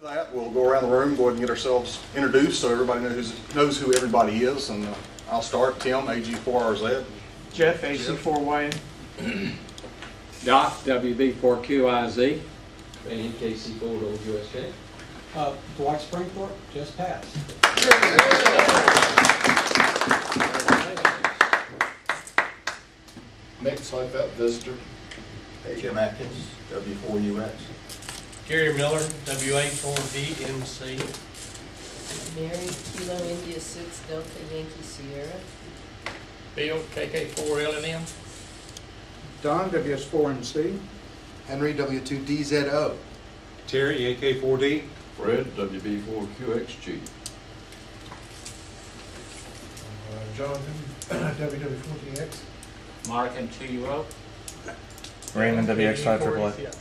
That we'll go around the room, go ahead and get ourselves introduced so everybody knows who everybody is. And I'll start. Tim, AG4RZ. Jeff, AC4YN. Doc, WB4QIZ. And KC4USK. Dwight Springthorpe just passed. Nick Seifert, visitor. Jim Atkins, W4UX. Gary Miller, WA4DMC. Mary, Kilo India 6 Delta Yankee Sierra. Bill, KK4LNM. Don, WS4MC. Henry, W2DZO. Terry, AK4D. Fred, WB4QXG. Jonathan, WW4TX. Marc N2UO. Raymond, WX5AAA.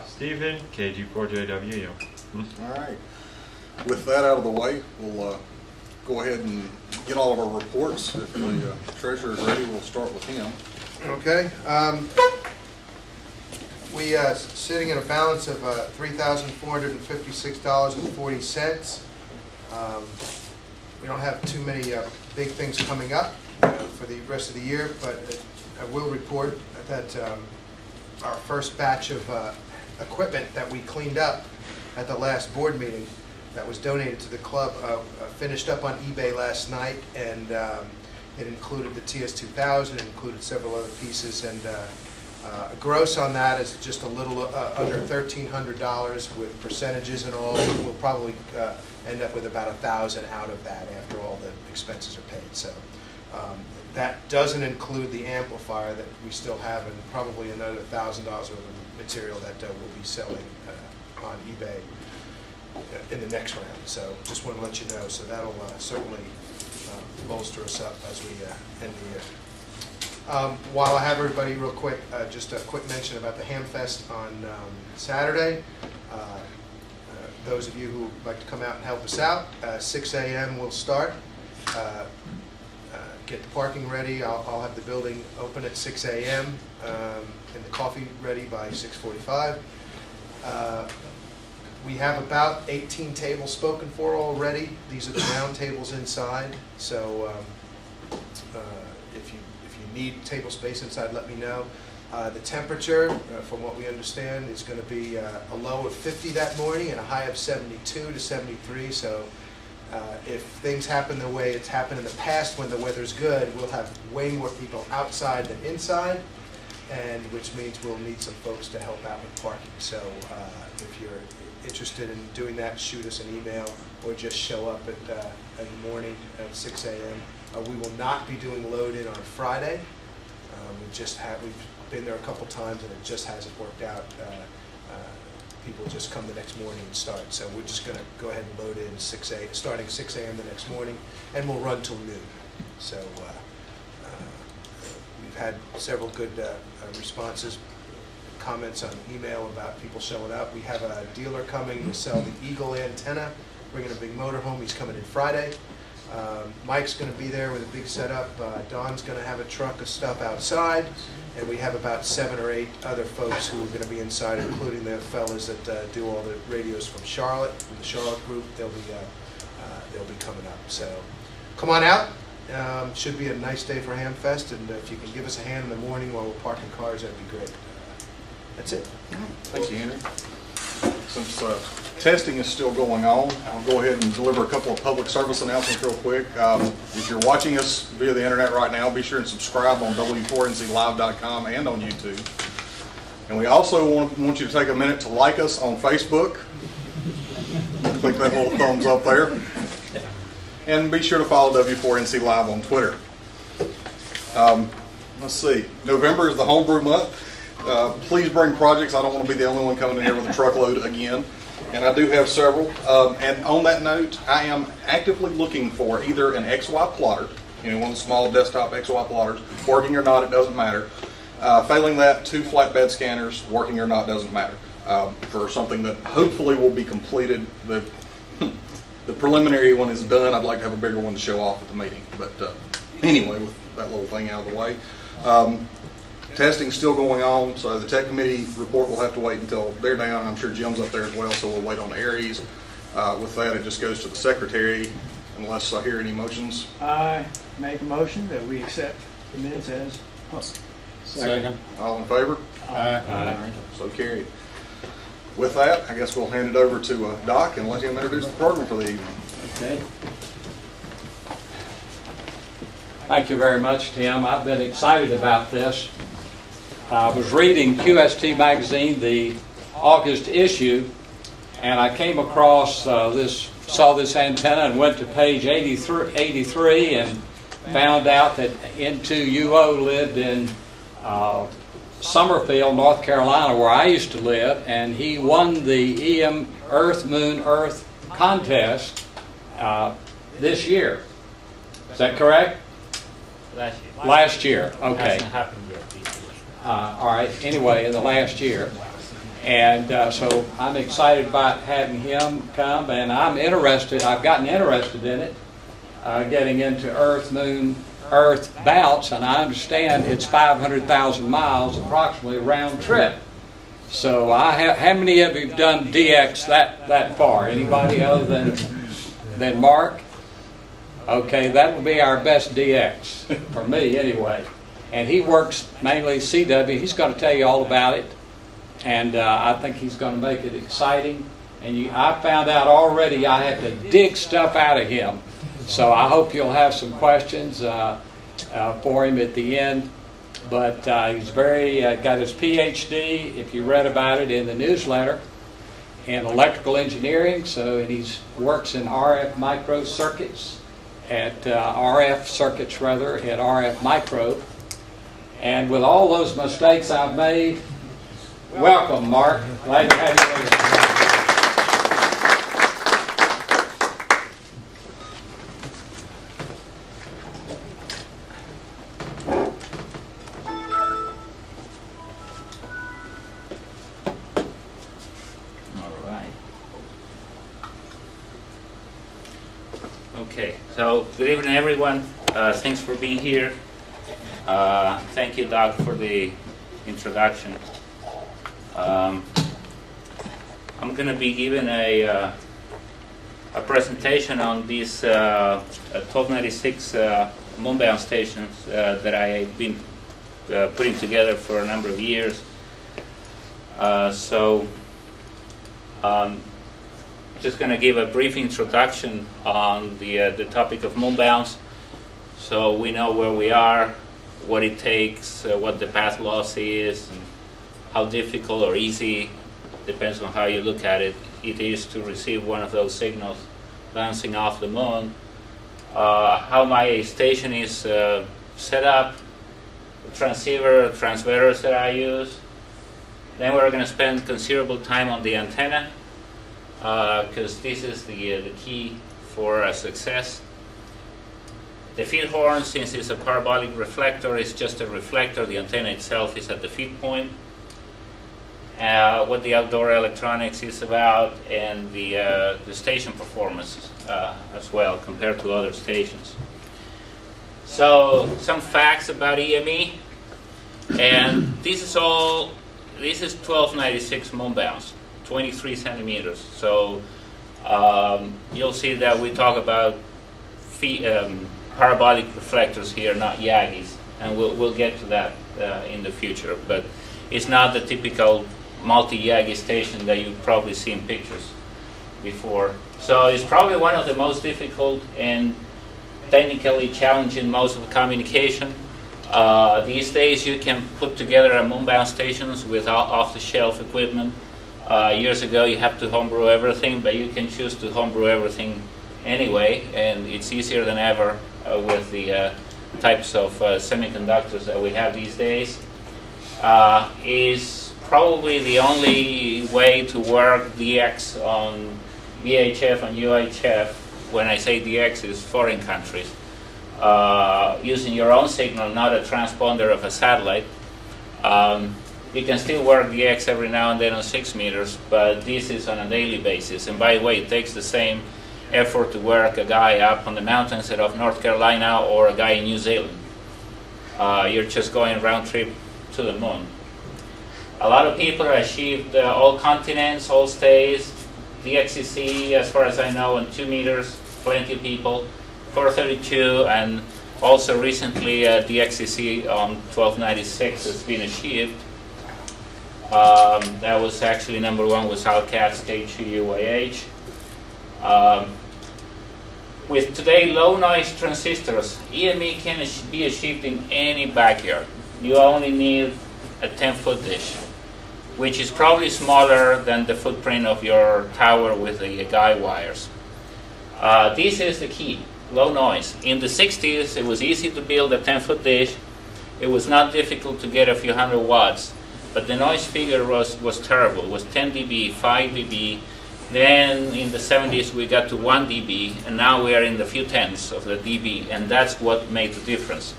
Stephen, KG4JWU. All right. With that out of the way, we'll go ahead and get all of our reports. If the treasurer is ready, we'll start with him. Okay. We sitting at a balance of $3,456.40. We don't have too many big things coming up for the rest of the year, but I will report that our first batch of equipment that we cleaned up at the last board meeting that was donated to the club finished up on eBay last night, and it included the TS2000, it included several other pieces, and gross on that is just a little under $1,300 with percentages and all. We'll probably end up with about $1,000 out of that after all the expenses are paid. So that doesn't include the amplifier that we still have, and probably another $1,000 worth of material that we'll be selling on eBay in the next round. So just want to let you know. So that'll certainly bolster us up as we end the year. While I have everybody real quick, just a quick mention about the Hamfest on Saturday. Those of you who would like to come out and help us out, 6 a.m. we'll start. Get the parking ready. I'll have the building open at 6 a.m. And the coffee ready by 6:45. We have about 18 tables spoken for already. These are the round tables inside. So if you need table space inside, let me know. The temperature, from what we understand, is going to be a low of 50 that morning and a high of 72 to 73. So if things happen the way it's happened in the past when the weather's good, we'll have way more people outside than inside, and which means we'll need some folks to help out with parking. So if you're interested in doing that, shoot us an email or just show up in the morning at 6 a.m. We will not be doing load-in on Friday. We've been there a couple times and it just hasn't worked out. People just come the next morning and start. So we're just going to go ahead and load in starting 6 a.m. the next morning, and we'll run till noon. So we've had several good responses, comments on email about people showing up. We have a dealer coming to sell the Eagle antenna, bringing a big motorhome. He's coming in Friday. Mike's going to be there with a big setup. Don's going to have a truck of stuff outside, and we have about 7 or 8 other folks who are going to be inside, including the fellas that do all the radios from Charlotte, from the Charlotte group. They'll be coming up. So come on out. Should be a nice day for Hamfest, and if you can give us a hand in the morning while we're parking cars, that'd be great. That's it. Thank you, Henry. Since testing is still going on, I'll go ahead and deliver a couple of public service announcements real quick. If you're watching us via the internet right now, be sure and subscribe on W4NCLive.com and on YouTube. And we also want you to take a minute to like us on Facebook. Click that little thumbs up there. And be sure to follow W4NC Live on Twitter. Let's see. November is the homebrew month. Please bring projects. I don't want to be the only one coming in here with a truckload again. And I do have several. And on that note, I am actively looking for either an XY plotter, one of the small desktop XY plotters, working or not, it doesn't matter. Failing that, 2 flatbed scanners, working or not, doesn't matter. For something that hopefully will be completed. The preliminary one is done. I'd like to have a bigger one to show off at the meeting. But anyway, with that little thing out of the way. Testing's still going on, so the tech committee report will have to wait until they're down. I'm sure Jim's up there as well, so we'll wait on Aries. With that, it just goes to the secretary, unless I hear any motions. I make a motion that we accept the minutes as posted. Second. All in favor? Aye. So carried. With that, I guess we'll hand it over to Doc and let him introduce the program for the evening. Okay. Thank you very much, Tim. I've been excited about this. I was reading QST magazine, the August issue, and I came across saw this antenna and went to page 83 and found out that N2UO lived in Summerfield, North Carolina, where I used to live, and he won the EM Earth, Moon, Earth contest this year. Is that correct? Last year, okay. Hasn't happened yet this year. All right, anyway, in the last year. And so I'm excited about having him come, and I've gotten interested in it, getting into Earth, Moon, Earth bounce, and I understand it's 500,000 miles approximately round trip. So how many of you have done DX that far? Anybody other than Mark? Okay, that will be our best DX, for me anyway. And he works mainly CW. He's going to tell you all about it. And I think he's going to make it exciting. And I found out already I had to dig stuff out of him. So I hope you'll have some questions for him at the end. But he's got his PhD, if you read about it in the newsletter, in electrical engineering. And he works in RF micro circuits. At RF circuits at RF Micro. And with all those mistakes I've made, welcome, Mark. Glad to have you with us. All right. Okay, so good evening, everyone. Thanks for being here. Thank you, Doc, for the introduction. I'm going to be giving a presentation on these 1296 moonbound stations that I've been putting together for a number of years. Just going to give a brief introduction on the topic of moonbounds, so we know where we are, what it takes, what the path loss is, and how difficult or easy, depends on how you look at it, it is to receive one of those signals bouncing off the moon, how my station is set up, the transceiver, transmitters that I use. Then we're going to spend considerable time on the antenna, because this is the key for success. The feed horn, since it's a parabolic reflector, is just a reflector. The antenna itself is at the feed point. What the outdoor electronics is about, and the station performance as well compared to other stations. So some facts about EME, and this is 1296 moonbounds. 23 centimeters. So you'll see that we talk about parabolic reflectors here, not Yagis, and we'll get to that in the future. But it's not the typical multi-Yagi station that you've probably seen pictures before. So it's probably one of the most difficult and technically challenging modes of communication. These days you can put together a moonbound stations with off-the-shelf equipment. Years ago you have to homebrew everything, but you can choose to homebrew everything anyway, and it's easier than ever with the types of semiconductors that we have these days. Is probably the only way to work DX on VHF and UHF. When I say DX, is foreign countries. Using your own signal, not a transponder of a satellite. You can still work DX every now and then on 6 meters, but this is on a daily basis. And by the way, it takes the same effort to work a guy up on the mountains of North Carolina or a guy in New Zealand. You're just going round trip to the moon. A lot of people achieved all continents, all states, DXCC, as far as I know, on 2 meters, plenty of people, 432, and also recently DXCC on 1296 has been achieved. That was actually #1 was Alcat Stage 2 UAH. With today low noise transistors, EME can be achieved in any backyard. You only need a 10-foot dish, which is probably smaller than the footprint of your tower with the guide wires. This is the key, low noise. In the 60s, it was easy to build a 10-foot dish. It was not difficult to get a few hundred watts, but the noise figure was terrible. It was 10 dB, 5 dB. Then in the 70s, we got to 1 dB, and now we are in the few tenths of the dB, and that's what made the difference.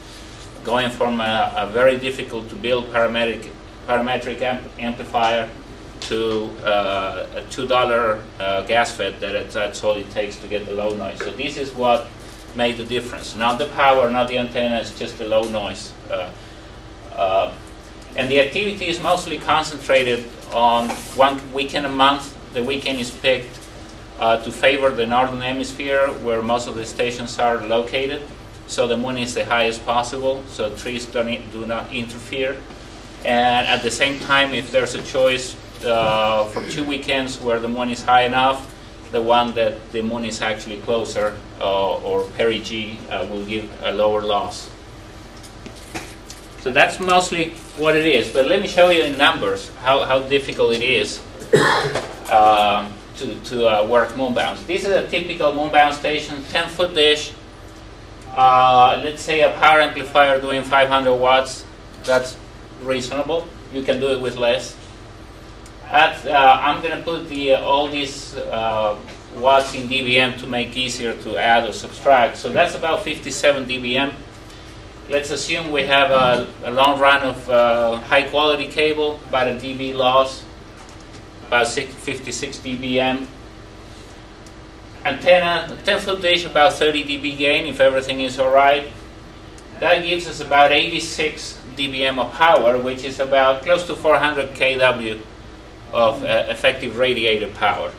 Going from a very difficult to build parametric amplifier to a $2 gas fed, that's all it takes to get the low noise. So this is what made the difference. Not the power, not the antenna, it's just the low noise. And the activity is mostly concentrated on 1 weekend a month. The weekend is picked to favor the northern hemisphere, where most of the stations are located. So the moon is the highest possible, so trees do not interfere. And at the same time, if there's a choice for 2 weekends where the moon is high enough, the one that the moon is actually closer, or perigee, will give a lower loss. So that's mostly what it is. But let me show you in numbers how difficult it is to work moon bounce. This is a typical moon bounce station, 10-foot dish. Let's say a power amplifier doing 500 watts. That's reasonable. You can do it with less. I'm going to put all these watts in dBm to make easier to add or subtract. So that's about 57 dBm. Let's assume we have a long run of high quality cable, about a dB loss, about 56 dBm. Antenna, 10-foot dish, about 30 dB gain if everything is all right. That gives us about 86 dBm of power, which is about close to 400 kW of effective radiated power.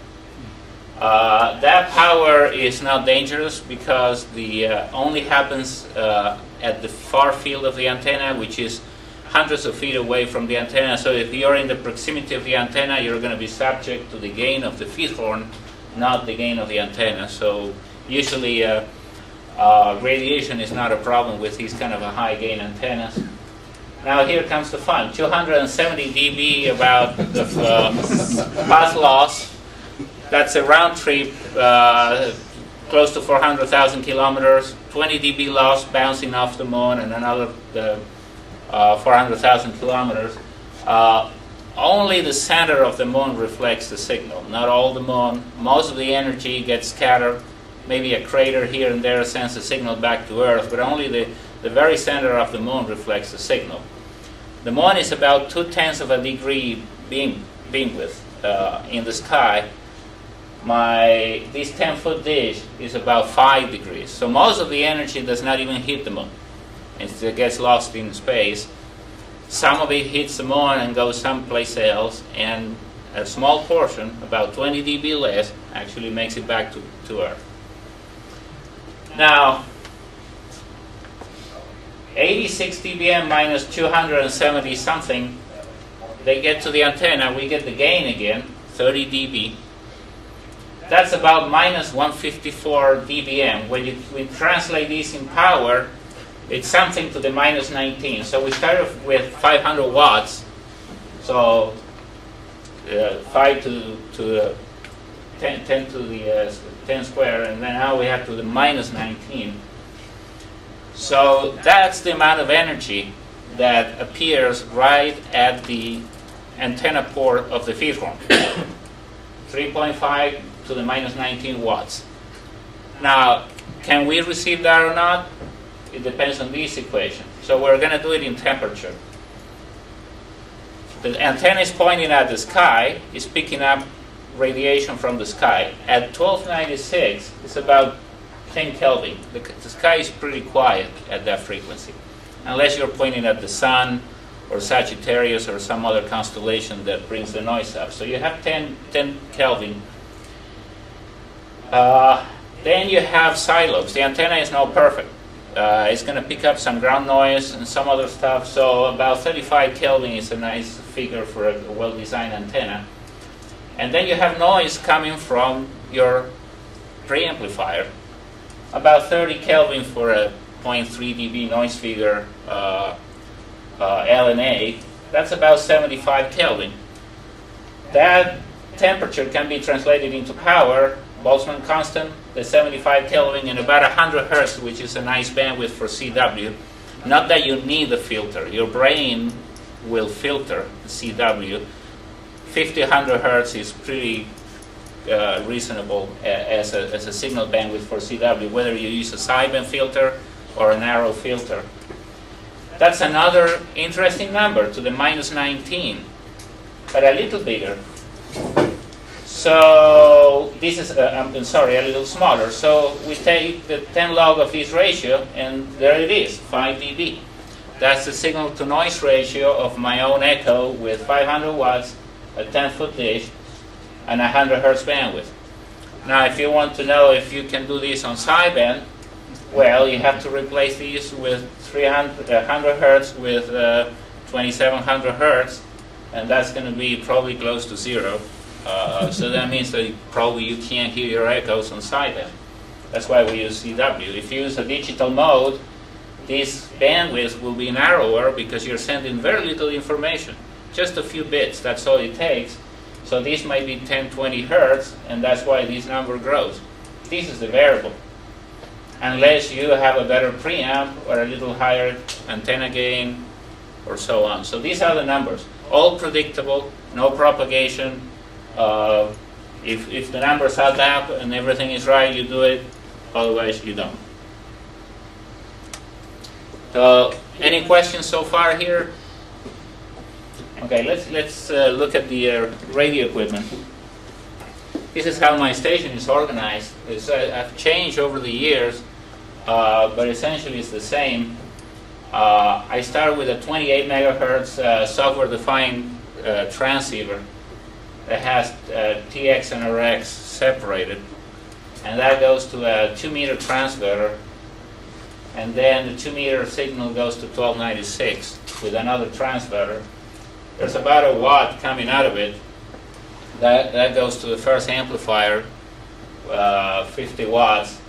That power is not dangerous because the only happens at the far field of the antenna, which is hundreds of feet away from the antenna. So if you're in the proximity of the antenna, you're going to be subject to the gain of the feed horn, not the gain of the antenna. So usually radiation is not a problem with these kind of a high gain antennas. Now here comes the fun. 270 dB about the path loss. That's a round trip close to 400,000 kilometers. 20 dB loss bouncing off the moon, and another 400,000 kilometers. Only the center of the moon reflects the signal, not all the moon. Most of the energy gets scattered. Maybe a crater here and there sends the signal back to Earth, but only the very center of the moon reflects the signal. The moon is about 0.2 of a degree beam width in the sky. This 10-foot dish is about 5 degrees. So most of the energy does not even hit the moon. It gets lost in space. Some of it hits the moon and goes someplace else, and a small portion, about 20 dB less, actually makes it back to Earth. Now, 86 dBm minus 270 something, they get to the antenna, we get the gain again, 30 dB. That's about minus 154 dBm. When we translate this in power, it's something to the minus 19. So we started with 500 watts, so 5 to 10 to the 10 square, and then now we have to the minus 19. So that's the amount of energy that appears right at the antenna port of the feed horn. 3.5 to the minus 19 watts. Now, can we receive that or not? It depends on this equation. So we're going to do it in temperature. The antenna is pointing at the sky, is picking up radiation from the sky. At 1296, it's about 10 Kelvin. The sky is pretty quiet at that frequency, unless you're pointing at the sun or Sagittarius or some other constellation that brings the noise up. So you have 10 Kelvin. Then you have side lobes. The antenna is not perfect. It's going to pick up some ground noise and some other stuff. So about 35 Kelvin is a nice figure for a well-designed antenna. And then you have noise coming from your preamplifier. About 30 Kelvin for a 0.3 dB noise figure LNA. That's about 75 Kelvin. That temperature can be translated into power. Boltzmann constant, the 75 Kelvin, and about 100 Hertz, which is a nice bandwidth for CW. Not that you need a filter. Your brain will filter CW. 50-100 Hertz is pretty reasonable as a signal bandwidth for CW, whether you use a sideband filter or a narrow filter. That's another interesting number, to the minus 19, but a little bigger. So this is, I'm sorry, a little smaller. So we take the 10 log of this ratio, and there it is, 5 dB. That's the signal to noise ratio of my own echo with 500 watts, a 10-foot dish, and 100 Hertz bandwidth. Now, if you want to know if you can do this on sideband, well, you have to replace these with 100 Hertz with 2700 Hertz, and that's going to be probably close to zero. So that means that probably you can't hear your echoes on sideband. That's why we use CW. If you use a digital mode, this bandwidth will be narrower because you're sending very little information, just a few bits. That's all it takes. So this might be 10, 20 Hertz, and that's why this number grows. This is the variable. Unless you have a better preamp or a little higher antenna gain or so on. So these are the numbers. All predictable, no propagation. If the numbers add up and everything is right, you do it. Otherwise, you don't. Any questions so far here? Okay, let's look at the radio equipment. This is how my station is organized. I've changed over the years, but essentially it's the same. I start with a 28 megahertz software-defined transceiver that has TX and RX separated, and that goes to a 2-meter transmitter, and then the 2-meter signal goes to 1296 with another transmitter. There's about a watt coming out of it. That goes to the first amplifier, 50 watts,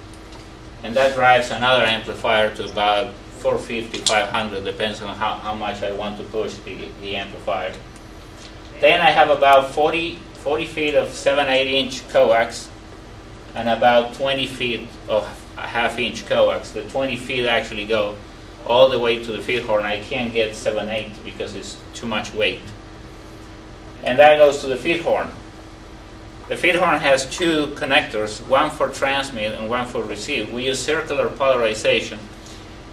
and that drives another amplifier to about 450, 500, depends on how much I want to push the amplifier. Then I have about 40 feet of 7/8 inch coax and about 20 feet of a half-inch coax. The 20 feet actually go all the way to the feed horn. I can't get 7/8 because it's too much weight. And that goes to the feed horn. The feed horn has two connectors, one for transmit and one for receive. We use circular polarization,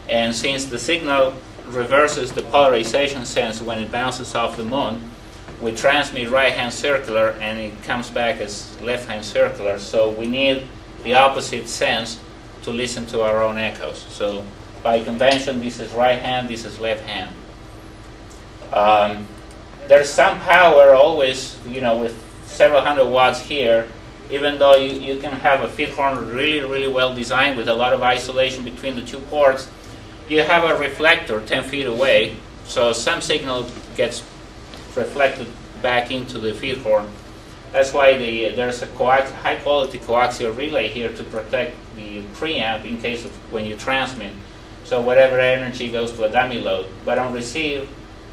and since the signal reverses the polarization sense when it bounces off the moon, we transmit right-hand circular and it comes back as left-hand circular, so we need the opposite sense to listen to our own echoes. So by convention, this is right-hand, this is left-hand. There's some power always, with several hundred watts here, even though you can have a feed horn really, really well designed with a lot of isolation between the two ports. You have a reflector 10 feet away, so some signal gets reflected back into the feed horn. That's why there's a high-quality coaxial relay here to protect the preamp in case of when you transmit. So whatever energy goes to a dummy load. But on receive,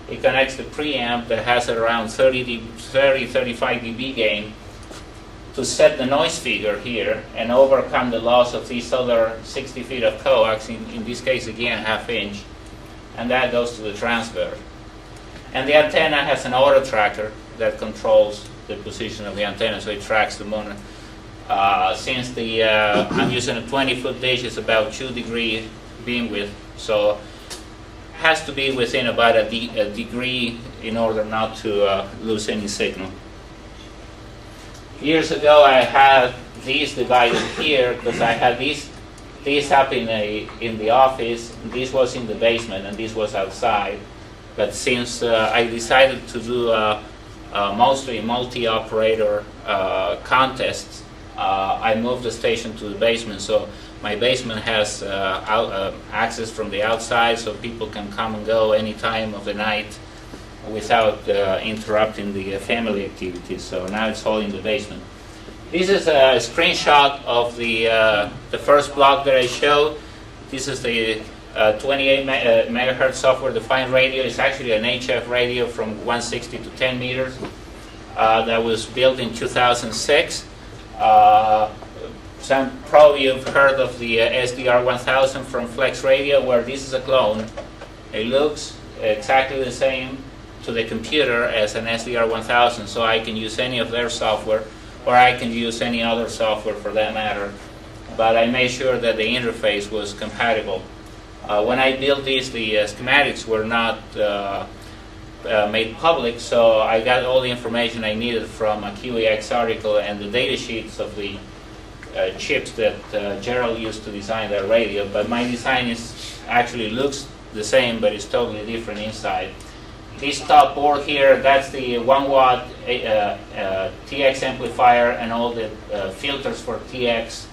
it connects the preamp that has around 35 dB gain to set the noise figure here and overcome the loss of these other 60 feet of coax, in this case again half-inch, and that goes to the transmitter. And the antenna has an auto tracker that controls the position of the antenna, so it tracks the moon. Since I'm using a 20-foot dish, it's about 2 degree beam width, so has to be within about a degree in order not to lose any signal. Years ago, I had these divided here because I had these up in the office. This was in the basement, and this was outside. But since I decided to do mostly multi-operator contests, I moved the station to the basement. So my basement has access from the outside, so people can come and go any time of the night without interrupting the family activities. So now it's all in the basement. This is a screenshot of the first block that I showed. This is the 28 megahertz software-defined radio. It's actually an HF radio from 160 to 10 meters that was built in 2006. Some probably you've heard of the SDR 1000 from Flex Radio, where this is a clone. It looks exactly the same to the computer as an SDR 1000, so I can use any of their software, or I can use any other software for that matter. But I made sure that the interface was compatible. When I built these, the schematics were not made public, so I got all the information I needed from a QEX article and the data sheets of the chips that Gerald used to design that radio. But my design actually looks the same, but it's totally different inside. This top board here, that's the 1 watt TX amplifier and all the filters for TX.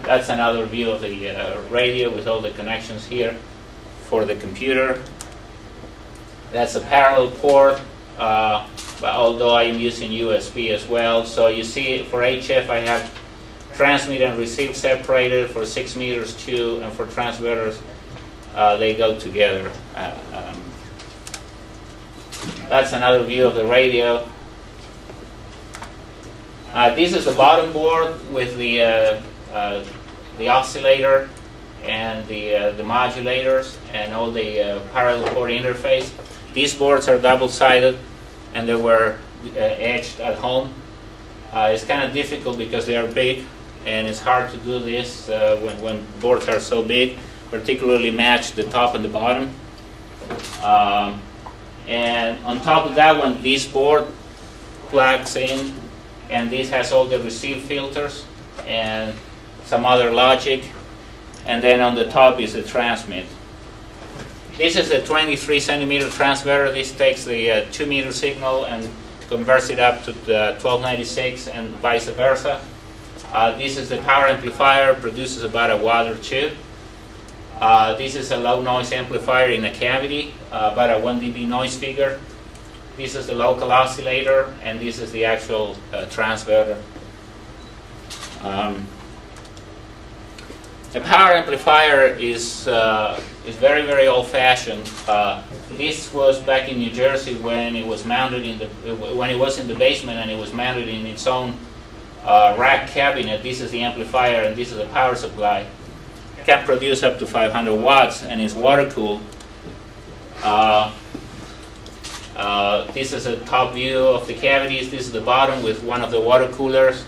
That's another view of the radio with all the connections here for the computer. That's a parallel port, but although I am using USB as well. So you see for HF I have transmit and receive separated, for 6 meters too, and for transmitters they go together. That's another view of the radio. This is the bottom board with the oscillator and the modulators and all the parallel port interface. These boards are double-sided and they were etched at home. It's kind of difficult because they are big and it's hard to do this when boards are so big, particularly match the top and the bottom. And on top of that one, this board plugs in, and this has all the receive filters and some other logic, and then on the top is the transmit. This is a 23 centimeter transmitter. This takes the 2 meter signal and converts it up to the 1296 and vice versa. This is the power amplifier, produces about a watt or two. This is a low noise amplifier in a cavity, about a 1 dB noise figure. This is the local oscillator, and this is the actual transmitter. The power amplifier is very, very old-fashioned. This was back in New Jersey when it was mounted when it was in the basement, and it was mounted in its own rack cabinet. This is the amplifier, and this is the power supply. It can produce up to 500 watts, and it's water-cooled. This is a top view of the cavities. This is the bottom with one of the water coolers,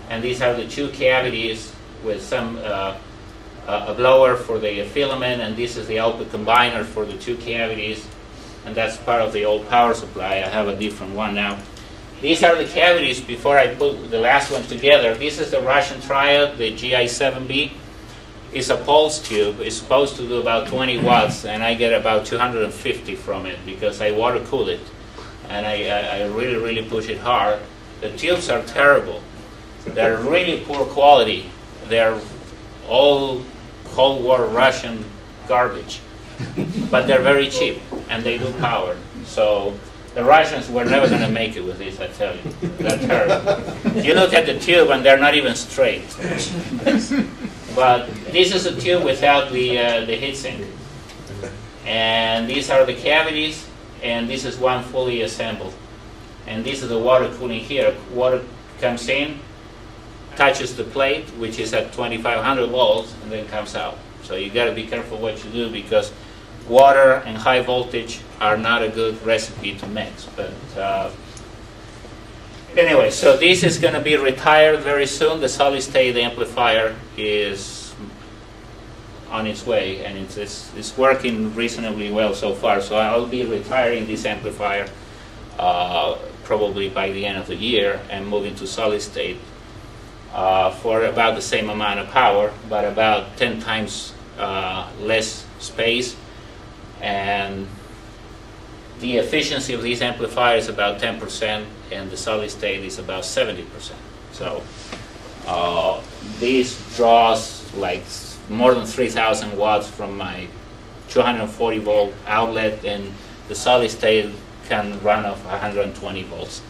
and these are the two cavities with some a blower for the filament, and this is the output combiner for the two cavities, and that's part of the old power supply. I have a different one now. These are the cavities before I put the last one together. This is the Russian Triad, the GI7B. It's a pulse tube. It's supposed to do about 20 watts, and I get about 250 from it because I water cool it, and I really, really push it hard. The tubes are terrible. They're really poor quality. They're all Cold War Russian garbage, but they're very cheap and they do power. So the Russians were never going to make it with this, I tell you. They're terrible. You look at the tube and they're not even straight. But this is a tube without the heatsink, and these are the cavities, and this is one fully assembled. And this is the water cooling here. Water comes in, touches the plate, which is at 2500 volts, and then comes out. So you got to be careful what you do, because water and high voltage are not a good recipe to mix. But anyway, so this is going to be retired very soon. The solid state amplifier is on its way, and it's working reasonably well so far. So I'll be retiring this amplifier probably by the end of the year and moving to solid state for about the same amount of power, but about 10 times less space. And the efficiency of these amplifiers is about 10%, and the solid state is about 70%. So this draws like more than 3,000 watts from my 240 volt outlet, and the solid state can run off 120 volts.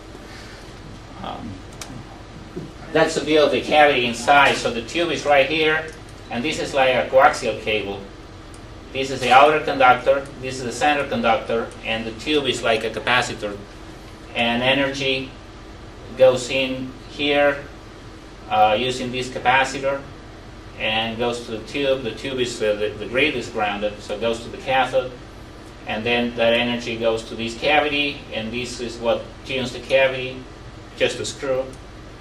That's the view of the cavity inside. So the tube is right here, and this is like a coaxial cable. This is the outer conductor, this is the center conductor, and the tube is like a capacitor. And energy goes in here using this capacitor and goes to the tube. The tube is, the grid is grounded, so it goes to the cathode. And then that energy goes to this cavity, and this is what tunes the cavity, just a screw.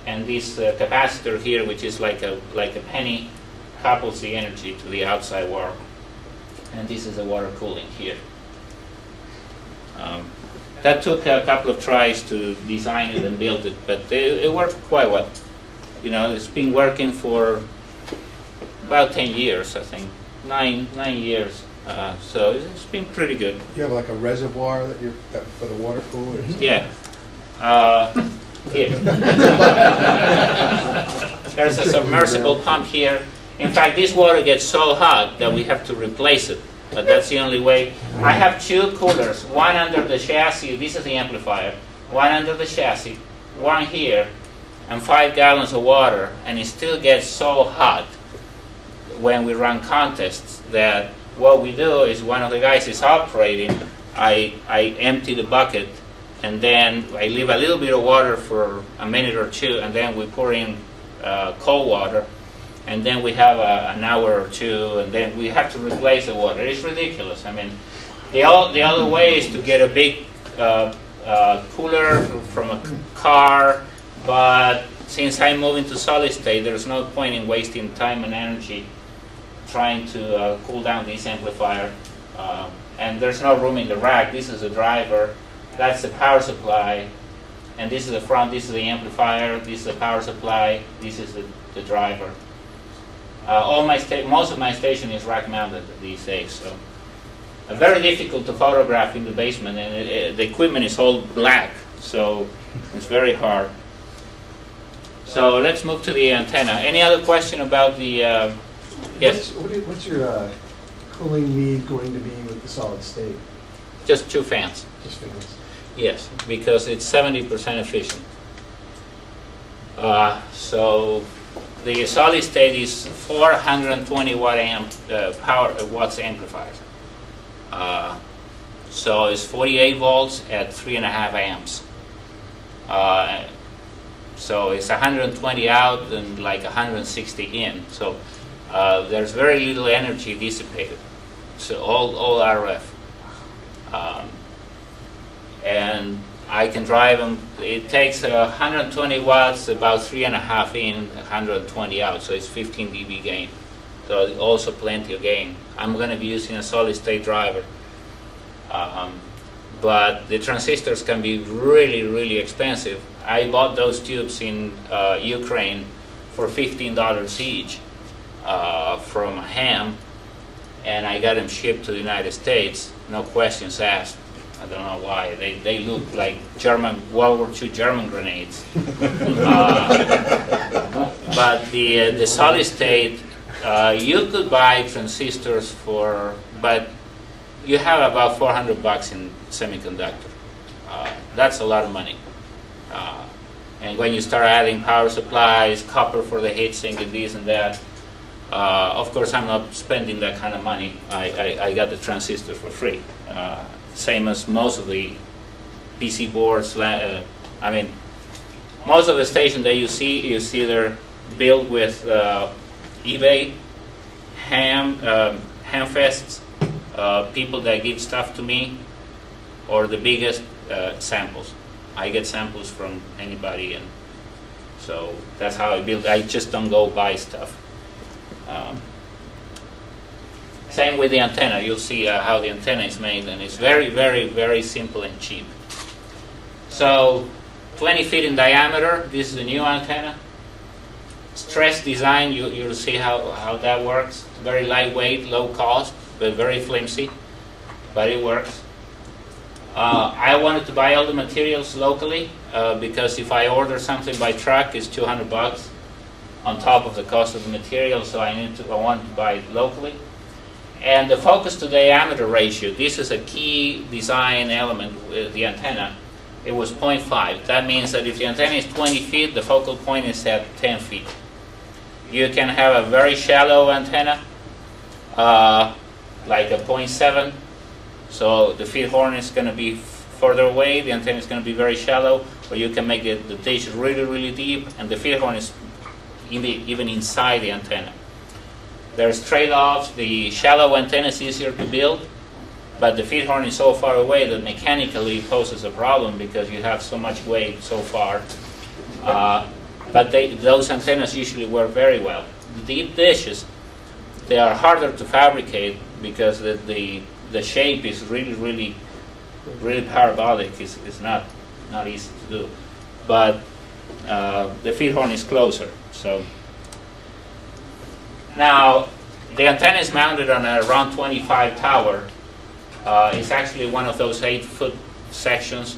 And this capacitor here, which is like a penny, couples the energy to the outside wire. And this is the water cooling here. That took a couple of tries to design it and build it, but it worked quite well. You know, it's been working for about 10 years, I think, 9 years. So it's been pretty good. You have like a reservoir that for the water cooler? Yeah. Here. There's a submersible pump here. In fact, this water gets so hot that we have to replace it. But that's the only way. I have 2 coolers, one under the chassis. This is the amplifier. One under the chassis, one here, and 5 gallons of water. And it still gets so hot when we run contests that what we do is, one of the guys is operating, I empty the bucket, and then I leave a little bit of water for a minute or 2, and then we pour in cold water, and then we have an hour or 2, and then we have to replace the water. It's ridiculous. I mean, the other way is to get a big cooler from a car, but since I'm moving to solid state, there's no point in wasting time and energy trying to cool down this amplifier. And there's no room in the rack. This is the driver. That's the power supply, and this is the front. This is the amplifier. This is the power supply. This is the driver. Most of my station is rack mounted these days, so very difficult to photograph in the basement, and the equipment is all black, so it's very hard. So let's move to the antenna. Any other question about the? Yes. What's your cooling need going to be with the solid state? Just 2 fans. Just fans. Yes, because it's 70% efficient. So the solid state is 420 watts amplifiers. So it's 48 volts at 3.5 amps. So it's 120 out and like 160 in. So there's very little energy dissipated. So all RF. And I can drive them. It takes 120 watts, about 3.5 in, 120 out, so it's 15 dB gain. So also plenty of gain. I'm going to be using a solid state driver. But the transistors can be really, really expensive. I bought those tubes in Ukraine for $15 each from Ham, and I got them shipped to the United States, no questions asked. I don't know why. They look like World War II German grenades. But the solid state, you could buy transistors for, but you have about $400 in semiconductor. That's a lot of money. And when you start adding power supplies, copper for the heatsink and this and that, of course I'm not spending that kind of money. I got the transistor for free. Same as most of the PC boards. I mean, most of the stations that you see they're built with eBay, Hamfests, people that give stuff to me, or the biggest samples. I get samples from anybody, and so that's how I build. I just don't go buy stuff. Same with the antenna. You'll see how the antenna is made, and it's very, very, very simple and cheap. So 20 feet in diameter. This is the new antenna. Stress design. You'll see how that works. Very lightweight, low cost, but very flimsy. but it works. I wanted to buy all the materials locally because if I order something by truck, it's $200 on top of the cost of the material, so I wanted to buy it locally. And the focus to diameter ratio, this is a key design element with the antenna. It was 0.5. That means that if the antenna is 20 feet, the focal point is at 10 feet. You can have a very shallow antenna, like a 0.7. So the feed horn is going to be further away, the antenna is going to be very shallow, or you can make the dish really, really deep, and the feed horn is even inside the antenna. There's trade-offs. The shallow antenna is easier to build, but the feed horn is so far away that mechanically poses a problem because you have so much weight so far. But those antennas usually work very well. The deep dishes, they are harder to fabricate because the shape is really parabolic. It's not easy to do. But the feed horn is closer. So now the antenna is mounted on a round 25 tower. It's actually one of those 8-foot sections.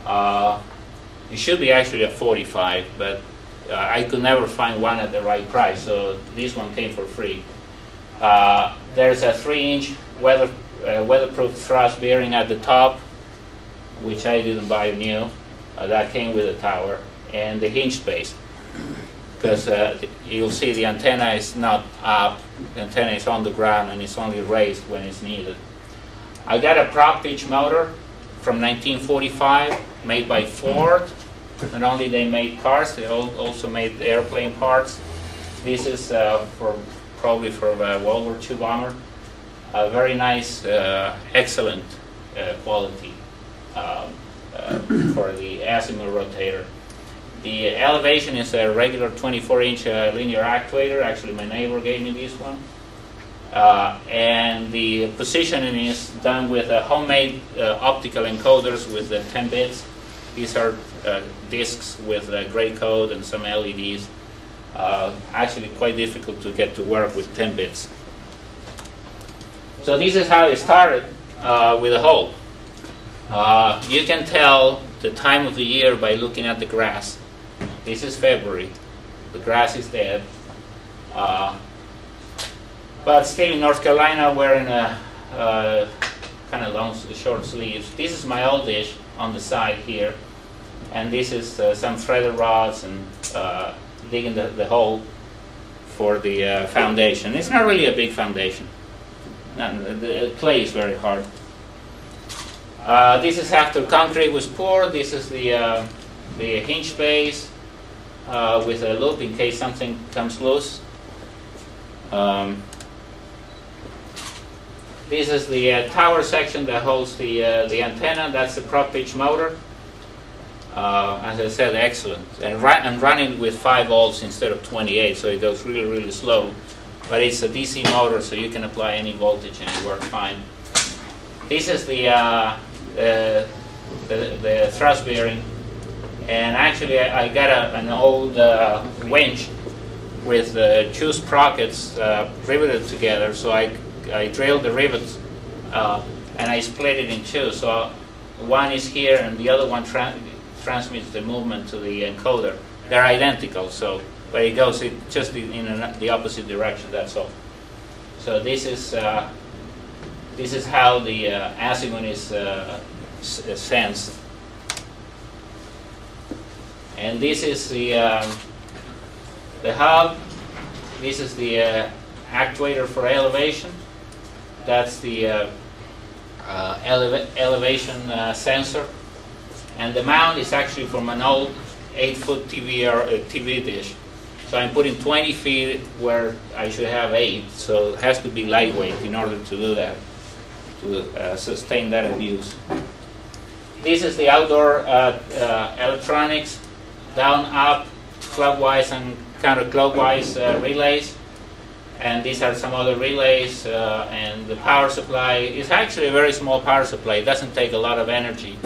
It should be actually a 45, but I could never find one at the right price, so this one came for free. There's a 3-inch weatherproof thrust bearing at the top, which I didn't buy new. That came with the tower, and the hinge space, because you'll see the antenna is not up, the antenna is on the ground, and it's only raised when it's needed. I got a prop pitch motor from 1945, made by Ford. Not only they made cars, they also made airplane parts. This is probably for a World War II bomber. A very nice, excellent quality for the azimuth rotator. The elevation is a regular 24-inch linear actuator. Actually, my neighbor gave me this one. And the positioning is done with homemade optical encoders with the 10 bits. These are discs with gray code and some LEDs. Actually quite difficult to get to work with 10 bits. So this is how it started with a hole. You can tell the time of the year by looking at the grass. This is February. The grass is dead. But still in North Carolina, wearing a kind of long, short sleeves. This is my old dish on the side here. And this is some threaded rods and digging the hole for the foundation. It's not really a big foundation. The clay is very hard. This is after concrete was poured. This is the hinge base with a loop in case something comes loose. This is the tower section that holds the antenna. That's the prop pitch motor. As I said, excellent. And I'm running with 5 volts instead of 28, so it goes really, really slow. But it's a DC motor, so you can apply any voltage and it works fine. This is the thrust bearing. And actually, I got an old winch with 2 sprockets riveted together. So I drilled the rivets and I split it in 2. So one is here and the other one transmits the movement to the encoder. They're identical, so but it goes just in the opposite direction. That's all. So this is how the azimuth is sensed. And this is the hub. This is the actuator for elevation. That's the elevation sensor. And the mount is actually from an old 8-foot TV dish. So I'm putting 20 feet where I should have 8. So it has to be lightweight in order to do that, to sustain that abuse. This is the outdoor electronics, down, up, clockwise and counterclockwise relays. And these are some other relays, and the power supply is actually a very small power supply. It doesn't take a lot of energy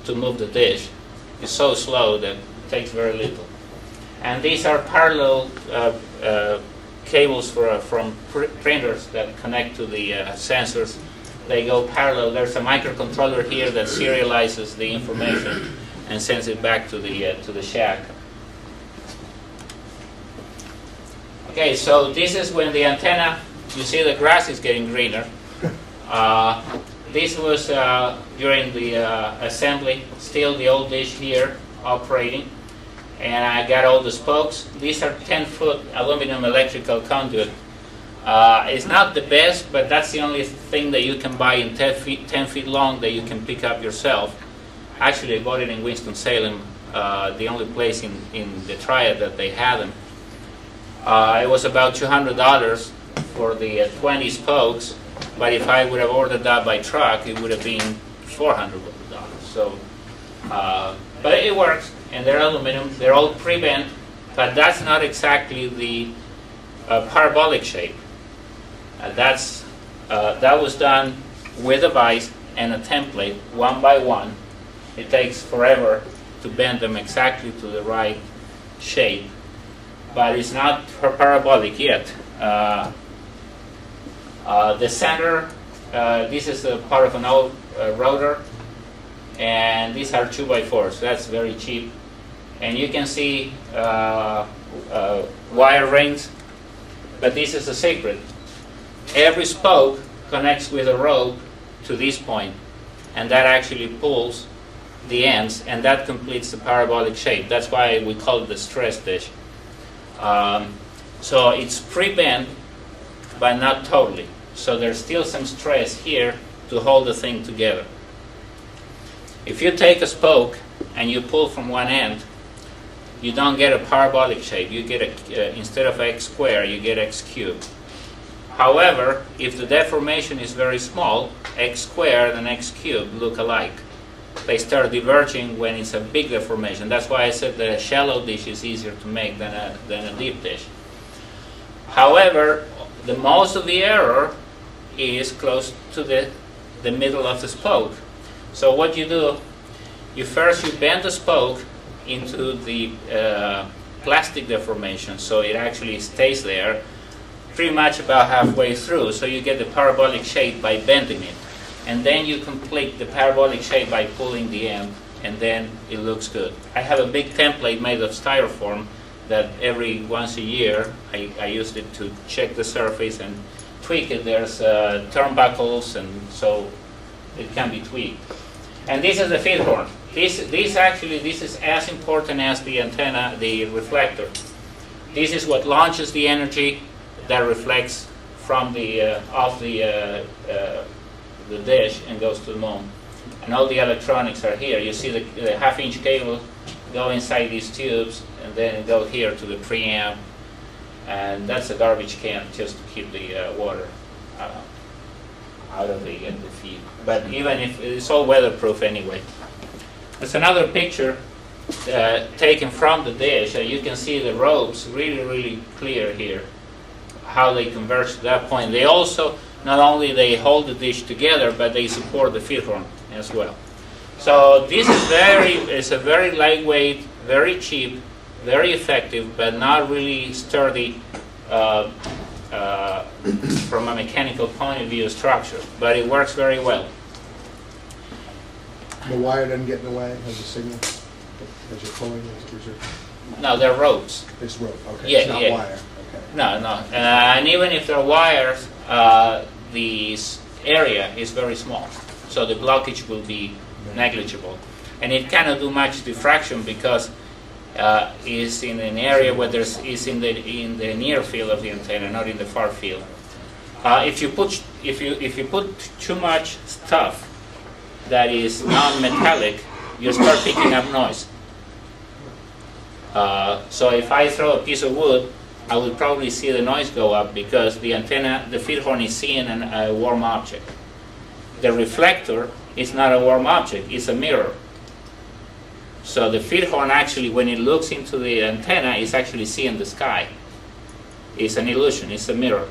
to move the dish. It's so slow that it takes very little. And these are parallel cables from printers that connect to the sensors they go parallel. There's a microcontroller here that serializes the information and sends it back to the shack. Okay, so this is when the antenna, you see the grass is getting greener. This was during the assembly, still the old dish here operating. And I got all the spokes. These are 10-foot aluminum electrical conduit. It's not the best, but that's the only thing that you can buy in 10 feet long that you can pick up yourself. Actually, I bought it in Winston-Salem, the only place in the Triad that they had them. It was about $200 for the 20 spokes, but if I would have ordered that by truck, it would have been $400. So, but it works, and they're aluminum. They're all pre-bent, but that's not exactly the parabolic shape. That was done with a vise and a template, one by one. It takes forever to bend them exactly to the right shape, but it's not parabolic yet. The center, this is a part of an old rotor, and these are 2x4s. That's very cheap. And you can see wire rings, but this is a secret. Every spoke connects with a rope to this point, and that actually pulls the ends, and that completes the parabolic shape. That's why we call it the stress dish. So it's pre-bent, but not totally. So there's still some stress here to hold the thing together. If you take a spoke and you pull from one end, you don't get a parabolic shape. You get instead of x squared, you get x cubed. However, if the deformation is very small, x squared and x cubed look alike. They start diverging when it's a big deformation. That's why I said that a shallow dish is easier to make than a deep dish. However, the most of the error is close to the middle of the spoke. So what you do, you bend the spoke into the plastic deformation, so it actually stays there pretty much about halfway through, so you get the parabolic shape by bending it. And then you complete the parabolic shape by pulling the end, and then it looks good. I have a big template made of styrofoam that every once a year I used it to check the surface and tweak it. There's turnbuckles, and so it can be tweaked. And this is the feed horn. This is as important as the antenna, the reflector. This is what launches the energy that reflects from off the dish and goes to the moon. And all the electronics are here. You see the half-inch cable go inside these tubes, and then go here to the preamp. And that's a garbage can just to keep the water out of the feed. But even if it's all weatherproof anyway. There's another picture taken from the dish. You can see the ropes really clear here, how they converge to that point. They also, not only they hold the dish together, but they support the feed horn as well. So this is it's a very lightweight, very cheap, very effective, but not really sturdy from a mechanical point of view structure. But it works very well. The wire doesn't get in the way as a signal, as you're pulling, No, they're ropes. it's rope, okay, Yeah, it's not yeah. wire, okay. No. And even if they're wires, the area is very small. So the blockage will be negligible. And it cannot do much diffraction because it's in an area where it's in the near field of the antenna, not in the far field. If you put too much stuff that is non-metallic, you start picking up noise. So if I throw a piece of wood, I will probably see the noise go up because the antenna, the feed horn is seeing a warm object. The reflector is not a warm object, it's a mirror. So the feed horn actually, when it looks into the antenna, is actually seeing the sky. It's an illusion, it's a mirror.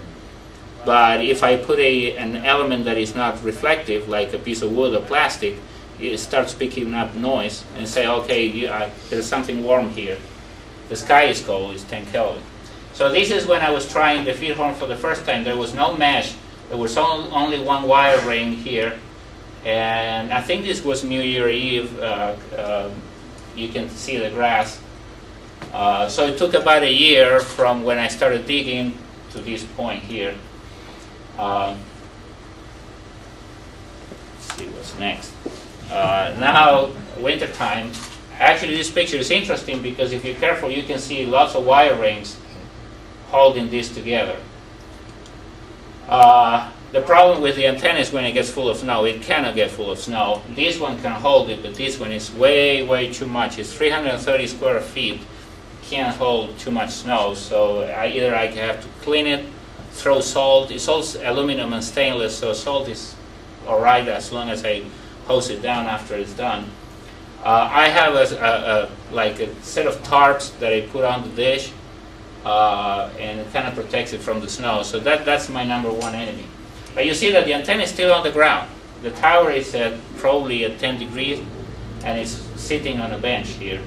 But if I put an element that is not reflective, like a piece of wood or plastic, it starts picking up noise and say, okay, there's something warm here. The sky is cold, it's 10 Kelvin. So this is when I was trying the feed horn for the first time. There was no mesh There was only one wire ring here, and I think this was New Year Eve. You can see the grass. So it took about a year from when I started digging to this point here. Let's see what's next. Now, wintertime. Actually, this picture is interesting because if you're careful, you can see lots of wire rings holding this together. The problem with the antenna is when it gets full of snow. It cannot get full of snow. This one can hold it, but this one is way, way too much. It's 330 square feet. Can't hold too much snow, so either I have to clean it, throw salt. It's all aluminum and stainless, so salt is all right as long as I hose it down after it's done. I have like a set of tarps that I put on the dish, and it kind of protects it from the snow. So that's my number one enemy. But you see that the antenna is still on the ground. The tower is probably at 10 degrees, and it's sitting on a bench here.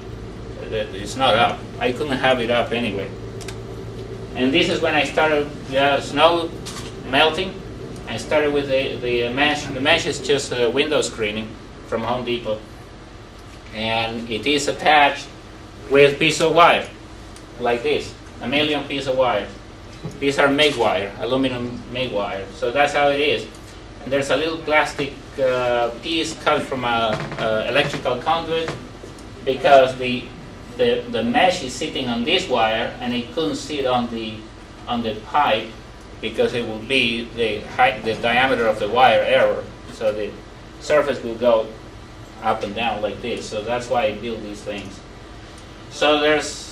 It's not up. I couldn't have it up anyway. And this is when I started snow melting. I started with the mesh. The mesh is just a window screening from Home Depot. And it is attached with piece of wire, like this, 1 million piece of wire. These are MIG wire, aluminum MIG wire. So that's how it is. And there's a little plastic piece cut from a electrical conduit because the mesh is sitting on this wire and it couldn't sit on the pipe because it will be the diameter of the wire error. So the surface will go up and down like this. So that's why I build these things. So there's,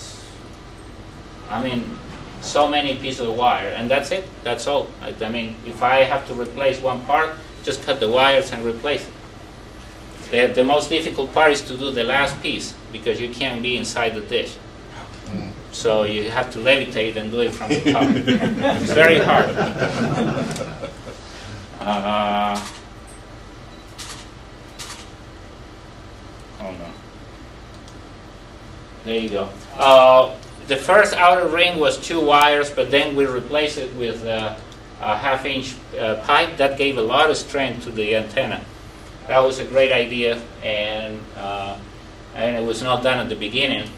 so many pieces of wire, and that's it. That's all. I mean, if I have to replace one part, just cut the wires and replace it. The most difficult part is to do the last piece because you can't be inside the dish. So you have to levitate and do it from the top. It's very hard. Oh no. There you go. The first outer ring was 2 wires, but then we replaced it with a half-inch pipe. That gave a lot of strength to the antenna. That was a great idea, and it was not done at the beginning.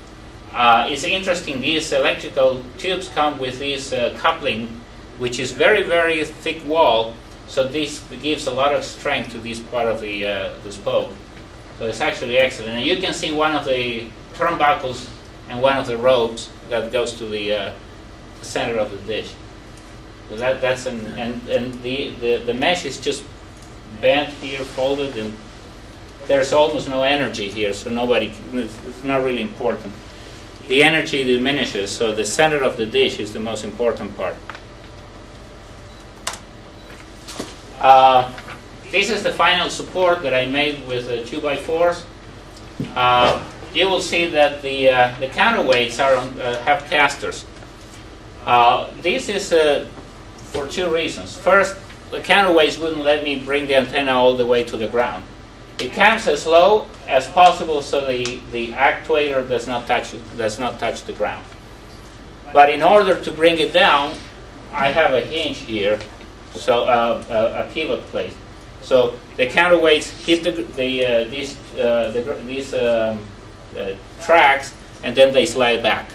It's interesting, these electrical tubes come with this coupling, which is very, very thick wall, so this gives a lot of strength to this part of the spoke. So it's actually excellent. And you can see one of the turnbuckles and one of the ropes that goes to the center of the dish. So that's the mesh is just bent here, folded, and there's almost no energy here, so it's not really important. The energy diminishes, so the center of the dish is the most important part. This is the final support that I made with 2x4s. You will see that the counterweights have casters. This is for 2 reasons. First, the counterweights wouldn't let me bring the antenna all the way to the ground. It comes as low as possible so the actuator does not touch the ground. But in order to bring it down, I have a hinge here, so a pivot plate. So the counterweights hit these tracks, and then they slide back,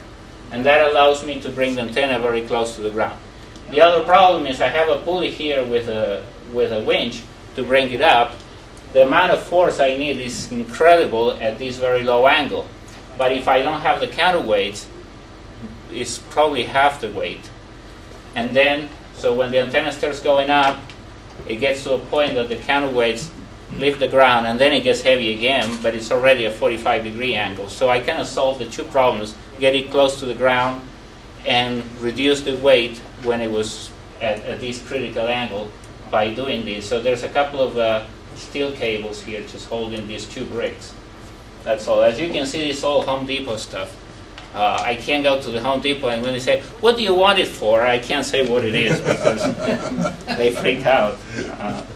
and that allows me to bring the antenna very close to the ground. The other problem is I have a pulley here with a winch to bring it up. The amount of force I need is incredible at this very low angle, but if I don't have the counterweights, it's probably half the weight. And then, so when the antenna starts going up, it gets to a point that the counterweights leave the ground, and then it gets heavy again, but it's already a 45-degree angle. So I kind of solve the 2 problems, get it close to the ground, and reduce the weight when it was at this critical angle by doing this. So there's a couple of steel cables here just holding these 2 bricks. That's all. As you can see, it's all Home Depot stuff. I can't go to the Home Depot and when they say, "What do you want it for?" I can't say what it is because they freak out.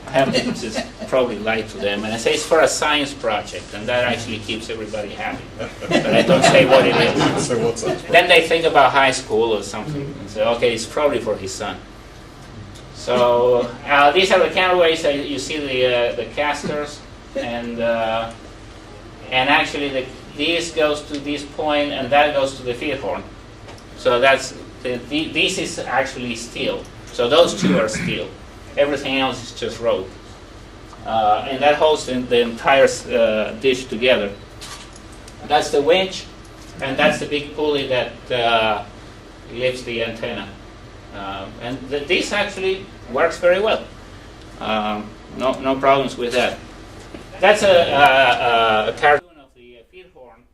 I have to just probably lie to them. And I say it's for a science project, and that actually keeps everybody happy. But I don't say what it is. So what's that? Then they think about high school or something and say, okay, it's probably for his son. So these are the counterweights. You see the casters, and actually this goes to this point, and that goes to the feed horn. So that's this is actually steel. So those two are steel. Everything else is just rope, and that holds the entire dish together. That's the winch, and that's the big pulley that lifts the antenna. And this actually works very well. No problems with that. That's a cartoon of the feed horn.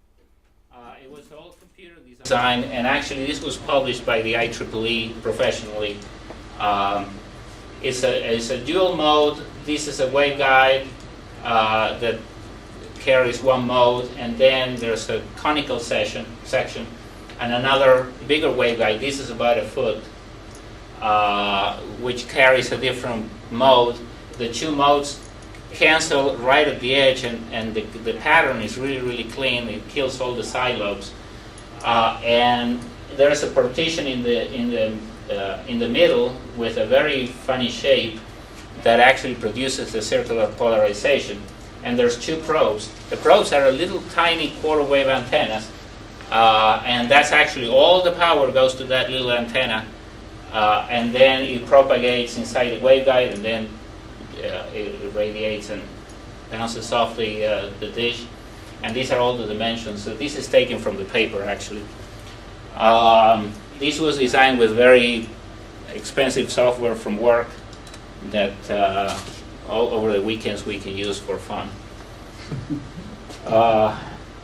It was all computer design, and actually this was published by the IEEE professionally. It's a dual mode. This is a waveguide that carries one mode, and then there's a conical section, and another bigger waveguide. This is about a foot, which carries a different mode. The two modes cancel right at the edge, and the pattern is really clean. It kills all the side lobes, and there's a partition in the middle with a very funny shape that actually produces a circular polarization. And there's two probes. The probes are a little tiny quarter wave antennas, and that's actually all the power goes to that little antenna, and then it propagates inside the waveguide, and then it radiates and bounces off the dish. And these are all the dimensions. So this is taken from the paper, actually. This was designed with very expensive software from work that all over the weekends we can use for fun.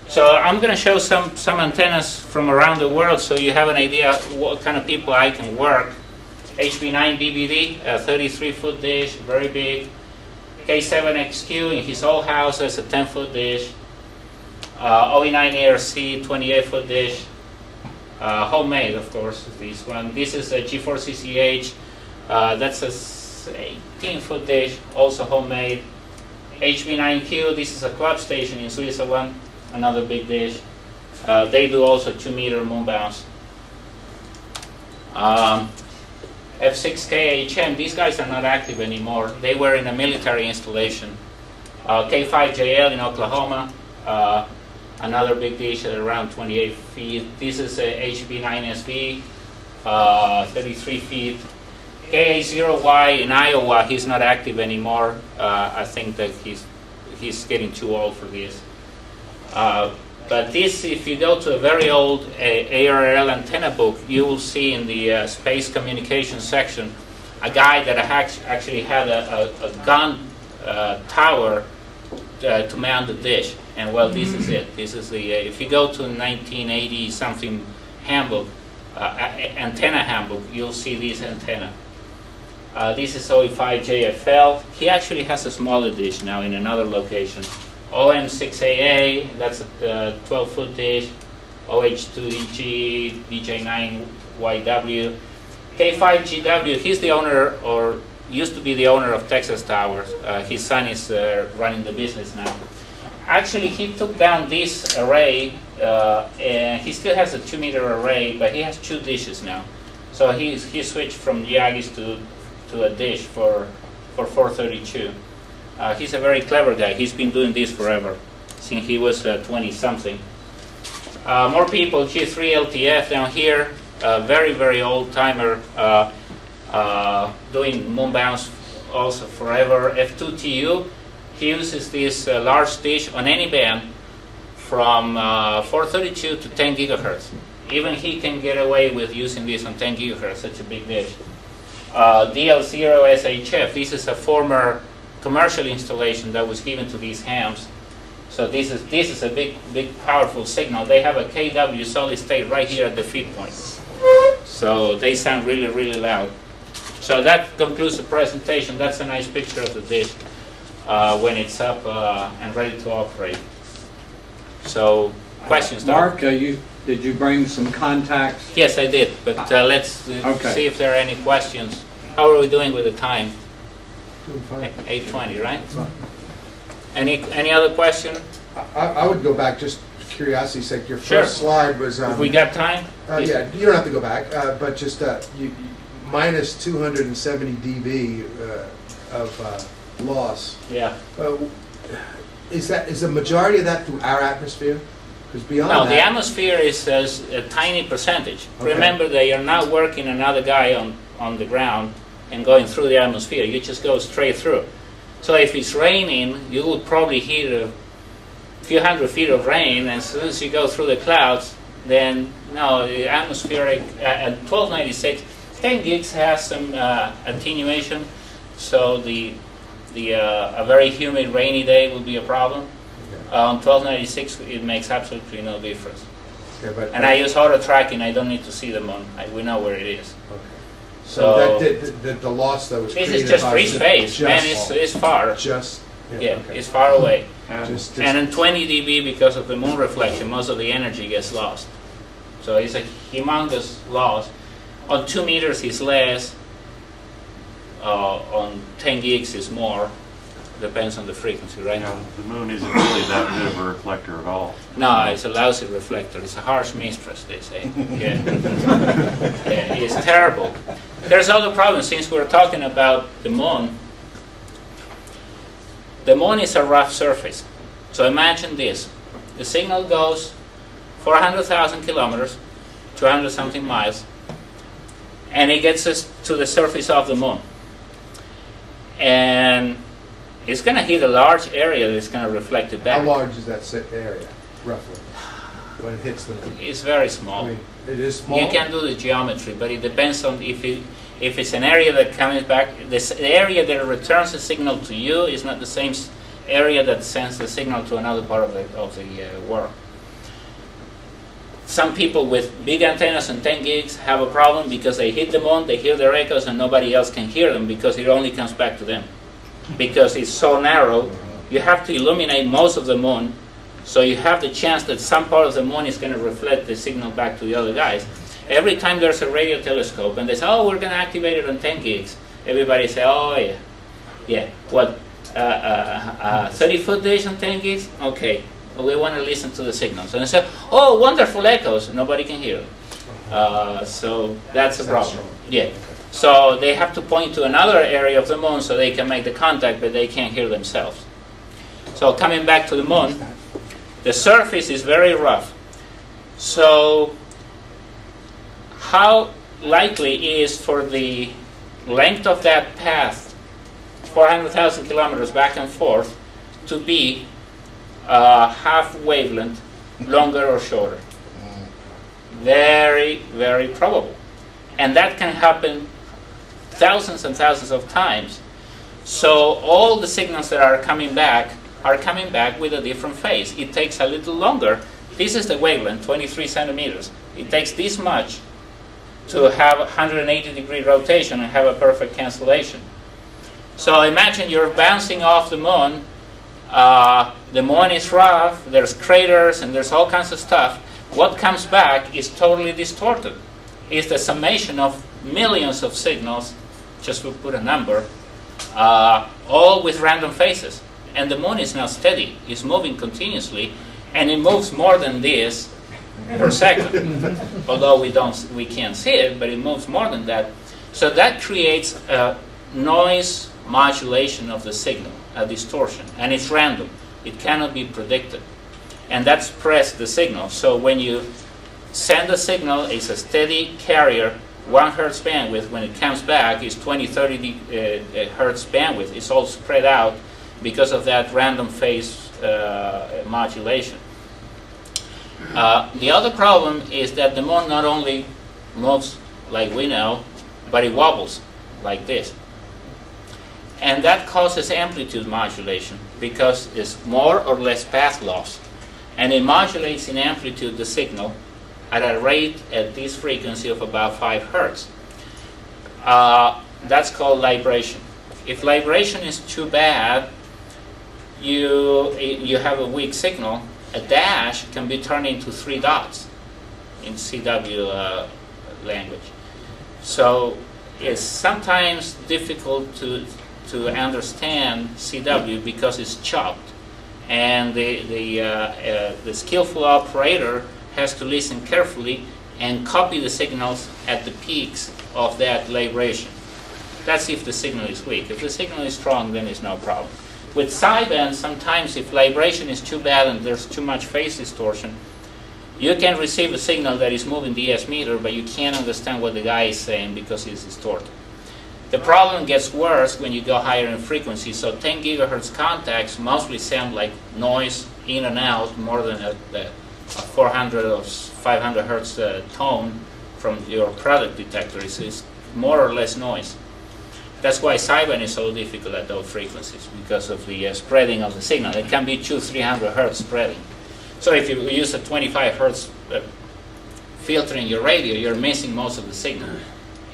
So I'm going to show some antennas from around the world so you have an idea what kind of people I can work. HB9 BBD, a 33-foot dish, very big. K7XQ in his old house has a 10-foot dish. OE9 ERC, 28-foot dish. Homemade, of course, this one. This is a G4CCH. That's a 18-foot dish, also homemade. HB9Q, this is a club station in Switzerland, another big dish. They do also 2-meter moon bounce. F6KHM, these guys are not active anymore. They were in a military installation. K5JL in Oklahoma, another big dish at around 28 feet. This is a HB9SV, 33 feet. KA0Y in Iowa, he's not active anymore. I think that he's getting too old for this. But this, if you go to a very old ARRL antenna book, you will see in the space communication section a guy that actually had a gun tower to mount the dish. And well, this is it. This is the, if you go to 1980 something handbook, antenna handbook, you'll see this antenna. This is OE5JFL. He actually has a smaller dish now in another location. OM6AA, that's a 12-foot dish. OH2EG, DJ9YW. K5GW, he's the owner, or used to be the owner of Texas Towers. His son is running the business now. Actually, he took down this array, and he still has a 2-meter array, but he has 2 dishes now. So he switched from Yagis to a dish for 432. He's a very clever guy. He's been doing this forever, since he was 20-something. More people, G3 LTF down here, very old timer, doing moon bounce also forever. F2TU, he uses this large dish on any band from 432 to 10 gigahertz. Even he can get away with using this on 10 gigahertz, such a big dish. DL0 SHF, this is a former commercial installation that was given to these hams. So this is a big powerful signal. They have a KW solid state right here at the feed point. So they sound really loud. So that concludes the presentation. That's a nice picture of the dish when it's up and ready to operate. So questions, Mark, did you bring some contacts? Yes, I did, but let's see if there are any questions. How are we doing with the time? 8:20, right? Any other question? I would go back, just curiosity's sake. Your Sure. first slide was... If we got time? yeah, you don't have to go back, but just minus 270 dB of loss. Yeah. Is the majority of that through our atmosphere? Because beyond No, that, the atmosphere is a tiny percentage. Okay. Remember that you're not working another guy on the ground and going through the atmosphere. You just go straight through. So if it's raining, you will probably hit a few hundred feet of rain, and as soon as you go through the clouds, then no, the atmospheric at 1296, 10 gigs has some attenuation, so a very humid rainy day will be a problem. On 1296, it makes absolutely no difference. Okay, but, And I use auto tracking. I don't need to see the moon. We know where it is. okay. So the loss that was this created is just by free space, just- man. It's far. Just Yeah, okay. it's far away. Just- And in 20 dB, because of the moon reflection, most of the energy gets lost. So it's a humongous loss. On 2 meters is less. On 10 gigs is more. Depends on the frequency, right? The moon isn't really that good of a reflector at all. No, it's a lousy reflector. It's a harsh mistress, they say. Yeah. Yeah, it's terrible. There's other problems. Since we're talking about the moon is a rough surface. So imagine this. The signal goes 400,000 kilometers, 200 something miles, and it gets us to the surface of the moon. And it's going to hit a large area that's going to reflect it back. How large is that area, roughly, when it hits the moon? It's very small. I mean, it is small? You can do the geometry, but it depends on if it's an area that comes back. The area that returns the signal to you is not the same area that sends the signal to another part of the world. Some people with big antennas and 10 gigs have a problem because they hit the moon, they hear their echoes, and nobody else can hear them because it only comes back to them. Because it's so narrow, you have to illuminate most of the moon, so you have the chance that some part of the moon is going to reflect the signal back to the other guys. Every time there's a radio telescope and they say, oh, we're going to activate it on 10 gigs, everybody say, oh, yeah. Yeah, what, 30-foot dish on 10 gigs? Okay, we want to listen to the signals. And they say, oh, wonderful echoes. Nobody can hear them. So that's a problem. Yeah. So they have to point to another area of the moon so they can make the contact, but they can't hear themselves. So coming back to the moon, the surface is very rough. So how likely is for the length of that path, 400,000 kilometers back and forth, to be half wavelength, longer or shorter? Very, very probable. And that can happen thousands and thousands of times. So all the signals that are coming back with a different phase. It takes a little longer. This is the wavelength, 23 centimeters. It takes this much to have 180-degree rotation and have a perfect cancellation. So imagine you're bouncing off the moon. The moon is rough, there's craters, and there's all kinds of stuff. What comes back is totally distorted. It's the summation of millions of signals, just to put a number, all with random phases. And the moon is not steady. It's moving continuously, and it moves more than this per second. Although we can't see it, but it moves more than that. So that creates a noise modulation of the signal, a distortion, and it's random. It cannot be predicted. And that spreads the signal. So when you send a signal, it's a steady carrier, 1 hertz bandwidth. When it comes back, it's 20, 30 hertz bandwidth. It's all spread out because of that random phase modulation. The other problem is that the moon not only moves like we know, but it wobbles like this. And that causes amplitude modulation because it's more or less path loss. And it modulates in amplitude the signal at a rate at this frequency of about 5 hertz. That's called libration. If libration is too bad, you have a weak signal. A dash can be turned into 3 dots in CW language. So it's sometimes difficult to understand CW because it's chopped, and the skillful operator has to listen carefully and copy the signals at the peaks of that vibration. That's if the signal is weak. If the signal is strong, then it's no problem. With sideband, sometimes if vibration is too bad and there's too much phase distortion, you can receive a signal that is moving the S meter, but you can't understand what the guy is saying because it's distorted. The problem gets worse when you go higher in frequency. So 10 gigahertz contacts mostly sound like noise in and out more than a 400 or 500 hertz tone from your product detector. It's more or less noise. That's why sideband is so difficult at those frequencies, because of the spreading of the signal. It can be 200-300 hertz spreading. So if you use a 25 hertz filter in your radio, you're missing most of the signal,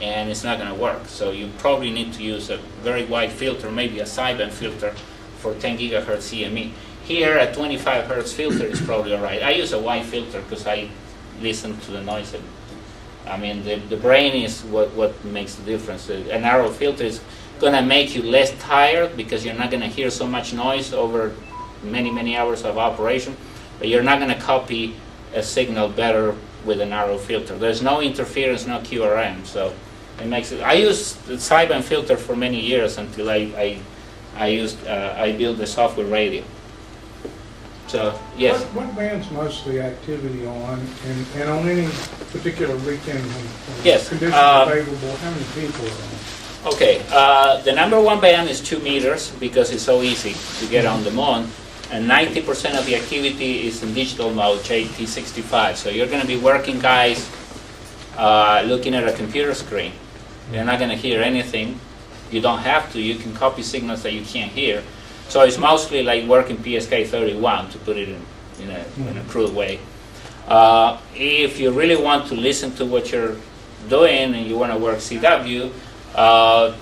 and it's not going to work. So you probably need to use a very wide filter, maybe a sideband filter for 10 gigahertz EME. Here, a 25 hertz filter is probably all right. I use a wide filter because I listen to the noise. I mean, the brain is what makes the difference. A narrow filter is going to make you less tired because you're not going to hear so much noise over many, many hours of operation, but you're not going to copy a signal better with a narrow filter. There's no interference, no QRM, so it makes it. I used the sideband filter for many years until I built the software radio. So, yes. What band's most of the activity on, and on any particular weekend when Yes, conditions are favorable, how many people are on? Okay, the number one band is 2 meters because it's so easy to get on the moon, and 90% of the activity is in digital mode, JT65. So you're going to be working, guys, looking at a computer screen. You're not going to hear anything. You don't have to. You can copy signals that you can't hear. So it's mostly like working PSK 31, to put it in a crude way. If you really want to listen to what you're doing and you want to work CW,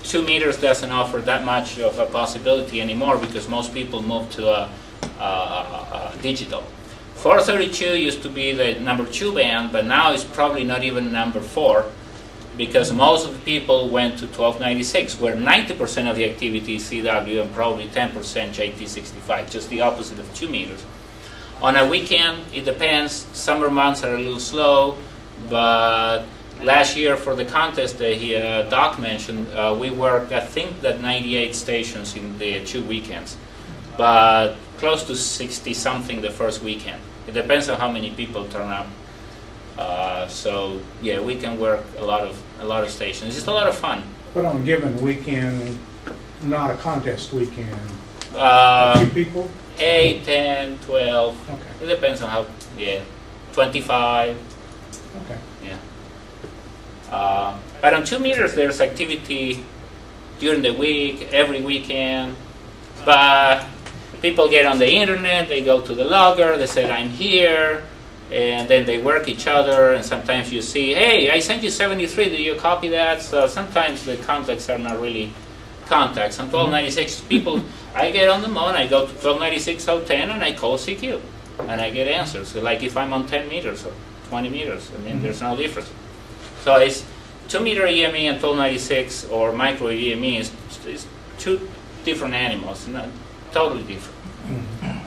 2 meters doesn't offer that much of a possibility anymore because most people move to digital. 432 used to be the number 2 band, but now it's probably not even number 4 because most of the people went to 1296, where 90% of the activity is CW and probably 10% JT65, just the opposite of 2 meters. On a weekend, it depends. Summer months are a little slow, but last year for the contest that Doc mentioned, we worked, I think, that 98 stations in the 2 weekends, but close to 60-something the first weekend. It depends on how many people turn up. So yeah, we can work a lot of stations. It's a lot of fun. But on a given weekend, not a contest weekend, a few people? 8, 10, 12. Okay. It depends on how, 25. Okay. Yeah. But on 2 meters, there's activity during the week, every weekend. But people get on the internet, they go to the logger, they say, I'm here. And then they work each other, and sometimes you see, hey, I sent you 73, did you copy that? So sometimes the contacts are not really contacts. On 1296, people, I get on the moon, I go to 1296.010, and I call CQ, and I get answers. So like if I'm on 10 meters or 20 meters, I mean, there's no difference. So it's 2 meter EME and 1296, or micro EME is 2 different animals, not totally different.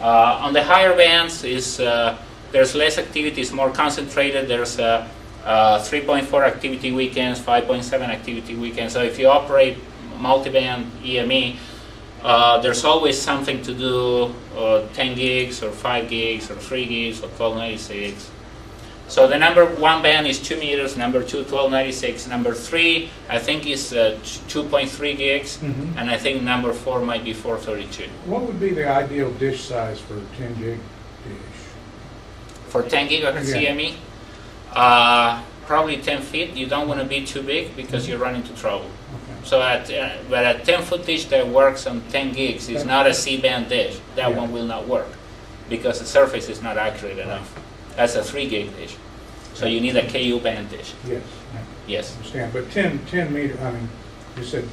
On the higher bands is there's less activity, it's more concentrated. There's 3.4 activity weekends, 5.7 activity weekends. So if you operate multiband EME, there's always something to do, 10 gigs or 5 gigs or 3 gigs or 1296. So the number 1 band is 2 meters, number 2, 1296. Number 3, I think, is 2.3 gigs, and I think number 4 might be 432. What would be the ideal dish size for a 10 gig dish? For 10 gigahertz CME, probably 10 feet. You don't want to be too big because you run into trouble. Okay. So but a 10-foot dish that works on 10 gigs is not a C-band dish. That one will not work because the surface is not accurate enough. That's a 3 gig dish. So you need a KU band dish. Yes. Yes. I understand. But 10 meter, I mean, you said,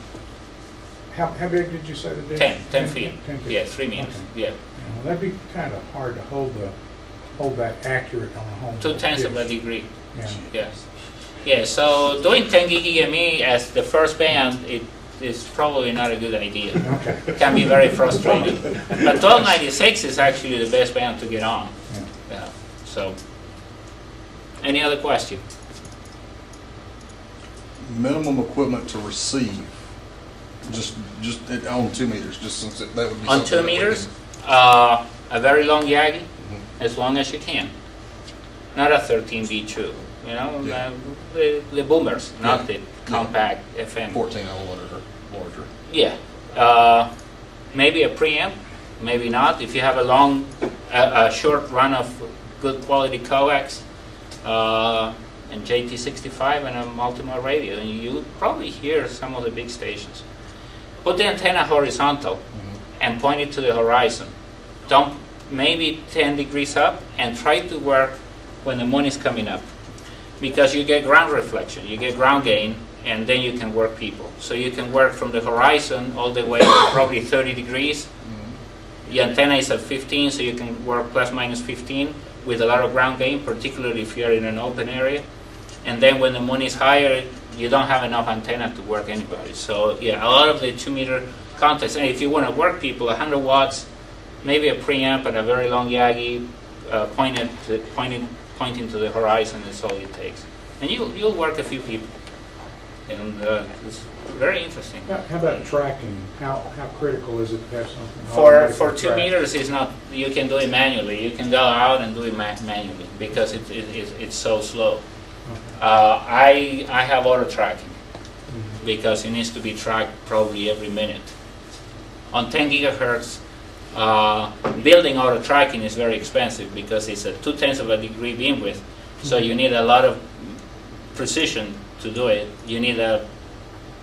how big did you say the dish? 10 feet. 10 feet. Yeah, 3 meters. Okay. Yeah. Well, that'd be kind of hard to hold that accurate on a home. 2/10 of a degree. Yeah. Yes. Yeah, so doing 10 gig EME as the first band, it is probably not a good idea. Okay. It can be very frustrating. But 1296 is actually the best band to get on. So, any other question? minimum equipment to receive, just on 2 meters, just since that would be On something 2 that we meters, can- a very long Yagi, as long as you can. Not a 13B2, you know, Yeah. the boomers, not Yeah. the compact FM. 1401 or larger. Yeah, maybe a preamp, maybe not. If you have a short run of good quality coax, and JT65 and a multimode radio, and you probably hear some of the big stations. Put the antenna horizontal and point it to the horizon. Don't, maybe 10 degrees up, and try to work when the moon is coming up, because you get ground reflection, you get ground gain, and then you can work people. So you can work from the horizon all the way to probably 30 degrees. The antenna is at 15, so you can work plus minus 15 with a lot of ground gain, particularly if you're in an open area. And then when the moon is higher, you don't have enough antenna to work anybody. So yeah, a lot of the 2 meter contacts. And if you want to work people, 100 watts, maybe a preamp and a very long Yagi, pointing to the horizon is all it takes. And you'll work a few people. And it's very interesting. How about tracking? How critical is it to have something? For automatically 2 tracked? meters, it's not. You can do it manually. You can go out and do it manually because it's so slow. I have auto tracking because it needs to be tracked probably every minute. On 10 gigahertz, building auto tracking is very expensive because it's a 2/10 of a degree beam width, so you need a lot of precision to do it. You need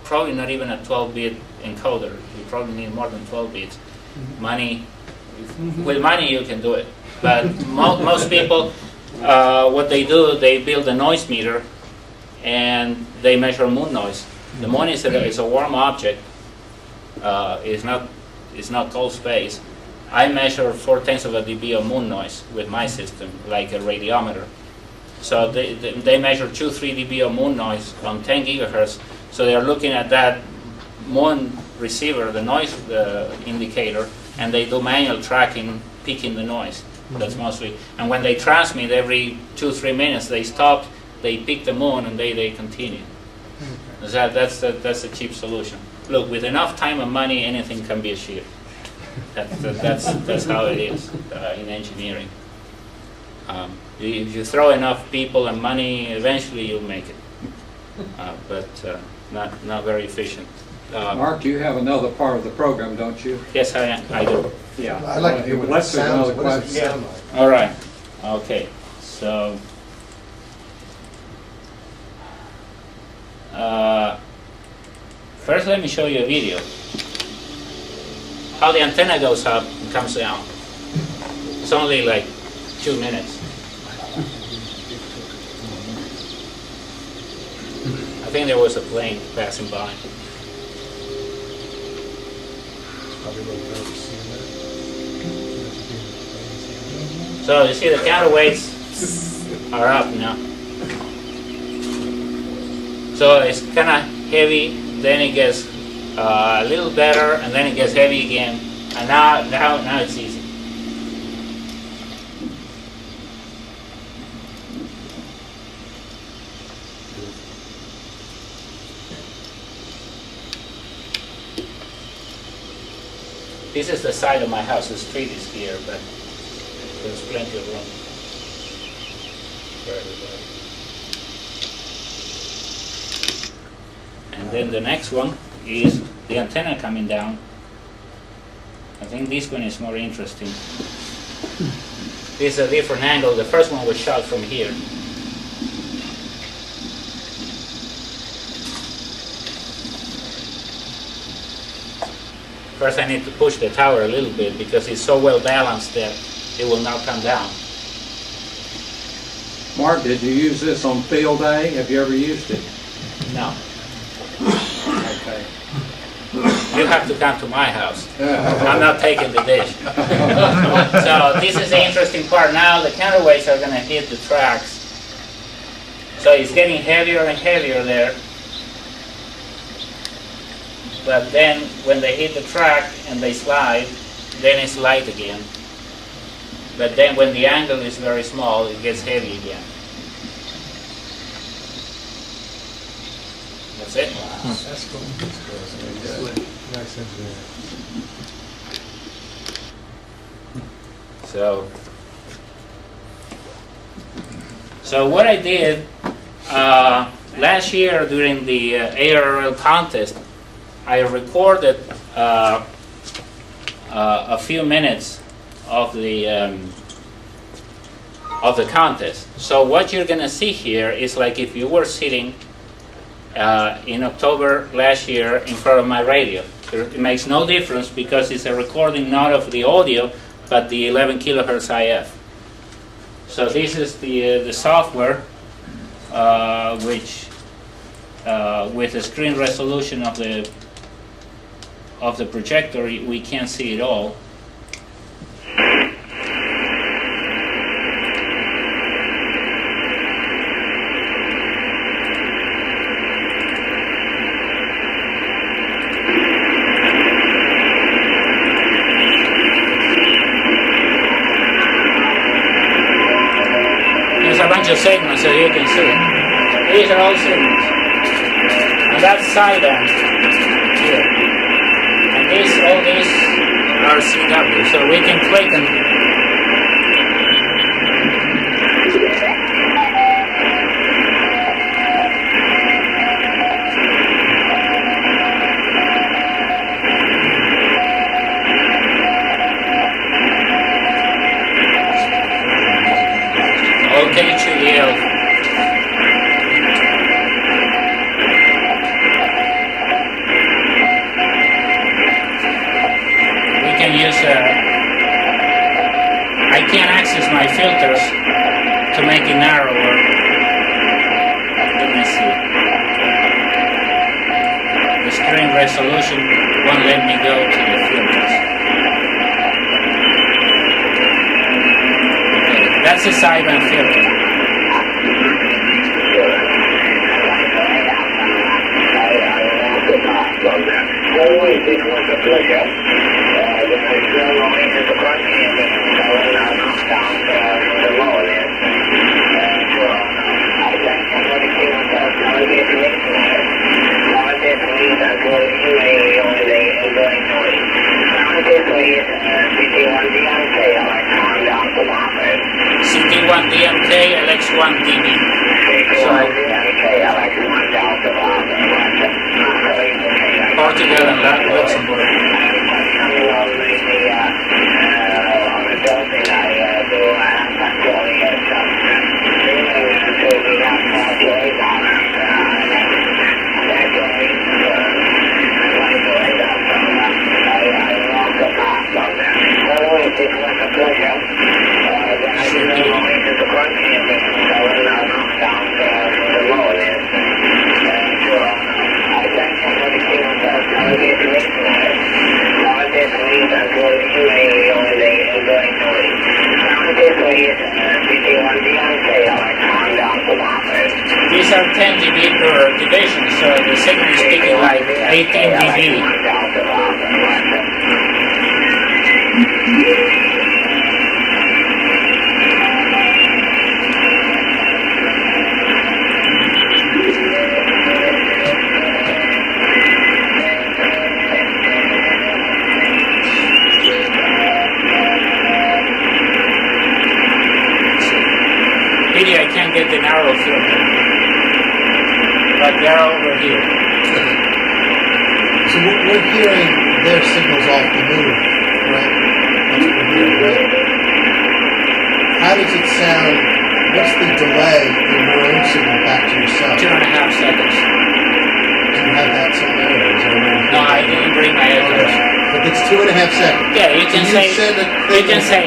probably not even a 12-bit encoder. You probably need more than 12 bits. Money, with money you can do it, but most people, what they do, they build a noise meter and they measure moon noise. The moon is a warm object. It's not cold space. I measure 4/10 of a dB of moon noise with my system, like a radiometer. So they measure 2-3 dB of moon noise on 10 gigahertz. So they are looking at that moon receiver, the noise indicator, and they do manual tracking, picking the noise. That's mostly. And when they transmit every 2-3 minutes, they stop, they pick the moon, and they continue. That's a cheap solution. Look, with enough time and money, anything can be achieved. That's how it is in engineering. If you throw enough people and money, eventually you'll make it. But not very efficient. Mark, you have another part of the program, don't you? Yes, I do. Yeah. I'd like to hear what it Let's do sounds, another what does it question. sound like? All right. Okay. So, first let me show you a video. How the antenna goes up and comes down. It's only like 2 minutes. I think there was a plane passing by. So you see the counterweights are up now. So it's kind of heavy, then it gets a little better, and then it gets heavy again. And now it's easy. This is the side of my house. The street is here, but there's plenty of room for everybody. And then the next one is the antenna coming down. I think this one is more interesting. This is a different angle. The first one was shot from here. First I need to push the tower a little bit because it's so well balanced that it will not come down. Mark, did you use this on field day? Have you ever used it? No. Okay. You have to come to my house. I'm not taking the dish. So this is the interesting part. Now the counterweights are going to hit the tracks. So it's getting heavier and heavier there. But then when they hit the track and they slide, then it's light again. But then when the angle is very small, it gets heavy again. That's it. That's cool. Nice engineering. So what I did last year during the ARL contest, I recorded a few minutes of the contest. So what you're gonna see here is like if you were sitting in October last year in front of my radio. It makes no difference because it's a recording not of the audio but the 11 kilohertz IF. So this is the software which with the screen resolution of the projector we can't see it all. Segments that you can see. These are all segments. And that's sideband here. And all these are CW, so we can click them. I can't access my filters to make it narrower. Let me see. The screen resolution won't let me go to the filters. Okay, that's a sideband filter. CT1DMK, LX1DB. Portugal and Luxembourg. These are 10 dB per division, so the signal is speaking like 18 dB. Pity I can't get the narrow filter, but they're over here. So we're hearing their signals off the moon, right? That's what we're hearing, right? How does it sound? What's the delay in your own signal back to yourself? 2.5 seconds. Do you have that somewhere? Or is there a way to No, I didn't bring my echoes. But it's 2.5 seconds. Yeah, you can say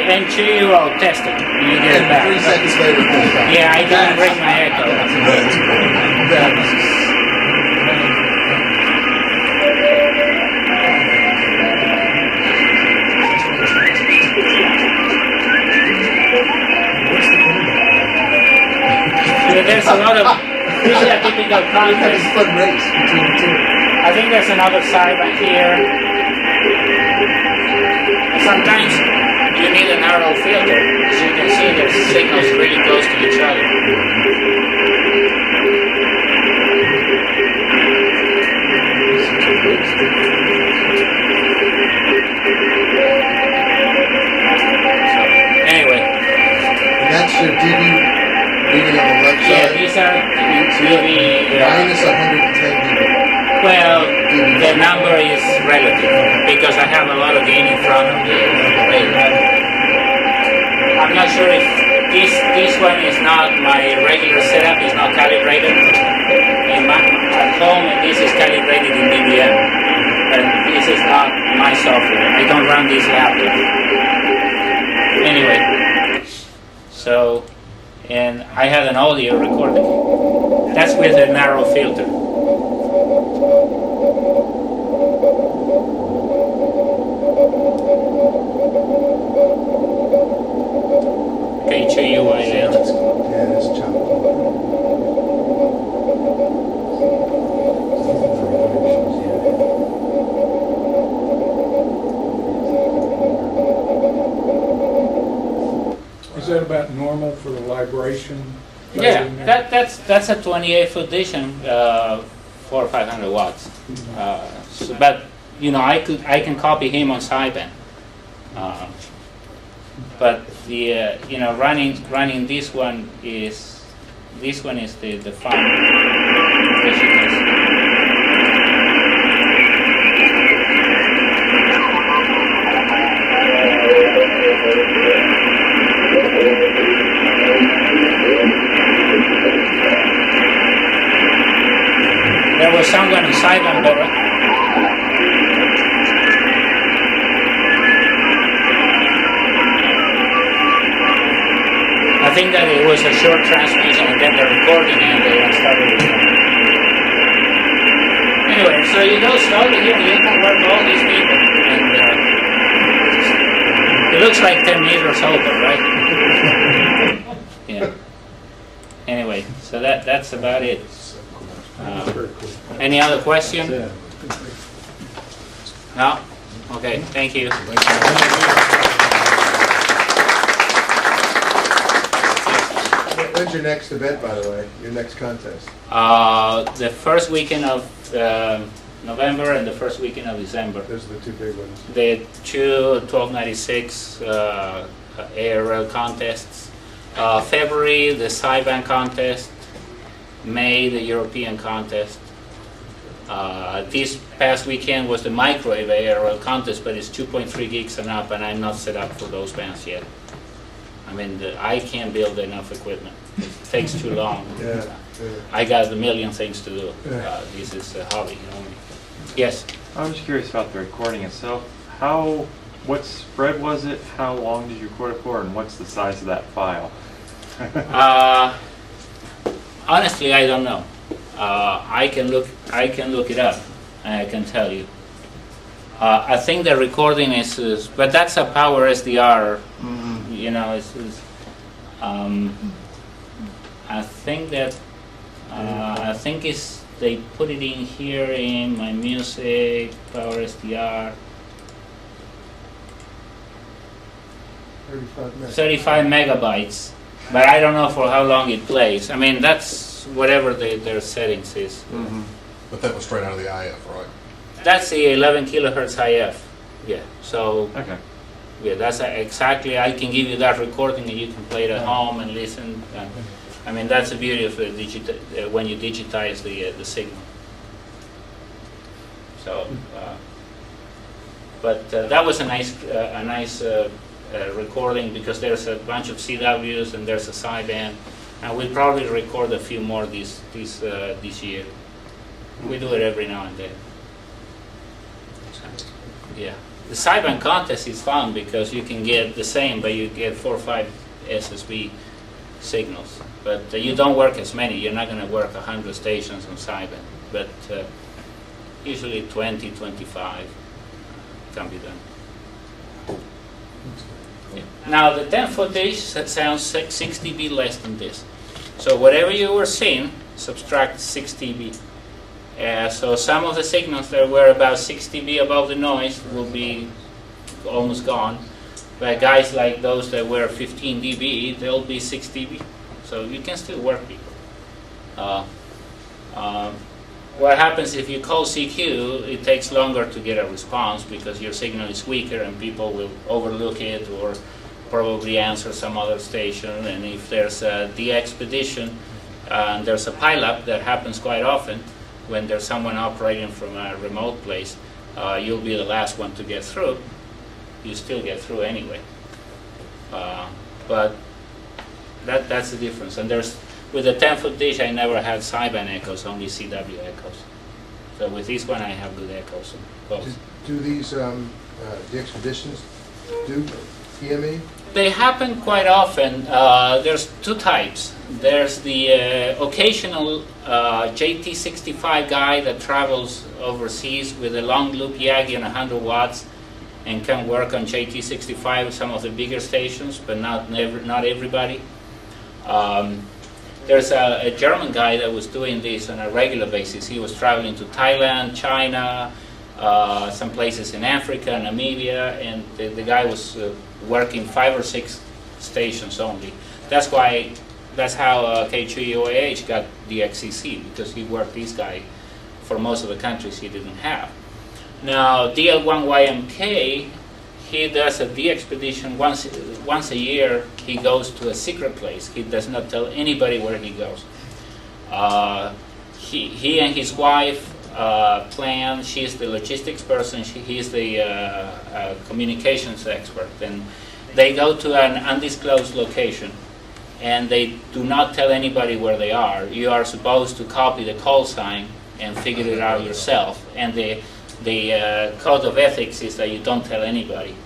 N2UO testing, and you get it And back. 3 seconds later, it goes back. Yeah, I didn't bring my echo. There's a lot of, this is a typical contest. It's a fun race between the two. I think there's another sideband here. Sometimes you need a narrow filter. As you can see, the signals really close to each other. beauty. Minus 110 dB. Well, the number is relative because I have a lot of gain in front of the radio. I'm not sure if this one is not my regular setup, is not calibrated. At home, this is calibrated in dBm, and this is not my software. I don't run this laptop. Anyway, so, and I had an audio recording. That's with a narrow filter. HUI there. Yeah, that's chopped. Is that about normal for the vibration? Yeah, that's a 28-foot dish, 400 or 500 watts. But you know, I can copy him on sideband. But the you know, running this one is the fun. As you can see. There was someone in sideband better. I think that it was a short transmission and then the recording and they started again. Anyway, so you go slowly here, you can work all these people. And it looks like 10 meters open, right? Yeah. Anyway, so that's about it. Any other question? No? Okay, thank you. When's your next event, by the way? Your next contest? The first weekend of November and the first weekend of December. Those are the two big ones. The two 1296 ARL contests. February, the sideband contest. May, the European contest. This past weekend was the microwave ARL contest, but it's 2.3 gigs and up, and I'm not set up for those bands yet. I mean, I can't build enough equipment. It takes too long. Yeah. I got a million things to do. This is a hobby, you know. Yes? I'm just curious about the recording itself. What spread was it? How long did you record it for? And what's the size of that file? Honestly, I don't know. I can look it up, and I can tell you. I think the recording is but that's a power SDR. You know, I think that they put it in here in my music power SDR. 35 megabytes, but I don't know for how long it plays. I mean, that's whatever their settings is. But that was straight out of the IF, right? That's the 11 kilohertz IF. Yeah. So. Okay. Yeah, that's exactly. I can give you that recording, and you can play it at home and listen. I mean, that's the beauty of when you digitize the signal. So, but that was a nice recording because there's a bunch of CWs and there's a sideband, and we'll probably record a few more this year. We do it every now and then. Yeah. The sideband contest is fun because you can get the same, but you get 4 or 5 SSB signals. But you don't work as many. You're not going to work 100 stations on sideband. But usually 20, 25 can be done. Yeah. Now the 10-foot dish sounds 6 dB less than this. So whatever you were seeing, subtract 6 dB. So some of the signals that were about 6 dB above the noise will be almost gone. But guys like those that were 15 dB, they'll be 6 dB. So you can still work people. What happens if you call CQ, it takes longer to get a response because your signal is weaker and people will overlook it or probably answer some other station. And if there's a de-expedition, And there's a pileup that happens quite often when there's someone operating from a remote place. You'll be the last one to get through. You still get through anyway. But that's the difference. And with the 10-foot dish, I never had sideband echoes, only CW echoes. So with this one, I have good echoes. Do these, the expeditions do EME? They happen quite often. There's two types. There's the occasional JT65 guy that travels overseas with a long loop Yagi and 100 watts and can work on JT65, some of the bigger stations, but not everybody. There's a German guy that was doing this on a regular basis. He was traveling to Thailand, China, some places in Africa, Namibia, and the guy was working 5 or 6 stations only. That's how K2UAH got the XCC, because he worked this guy for most of the countries he didn't have. Now, DL1YMK, he does a D-expedition once a year. He goes to a secret place. He does not tell anybody where he goes. He and his wife plan. She's the logistics person. He's the communications expert. And they go to an undisclosed location, and they do not tell anybody where they are. You are supposed to copy the call sign and figure it out yourself. And the code of ethics is that you don't tell anybody.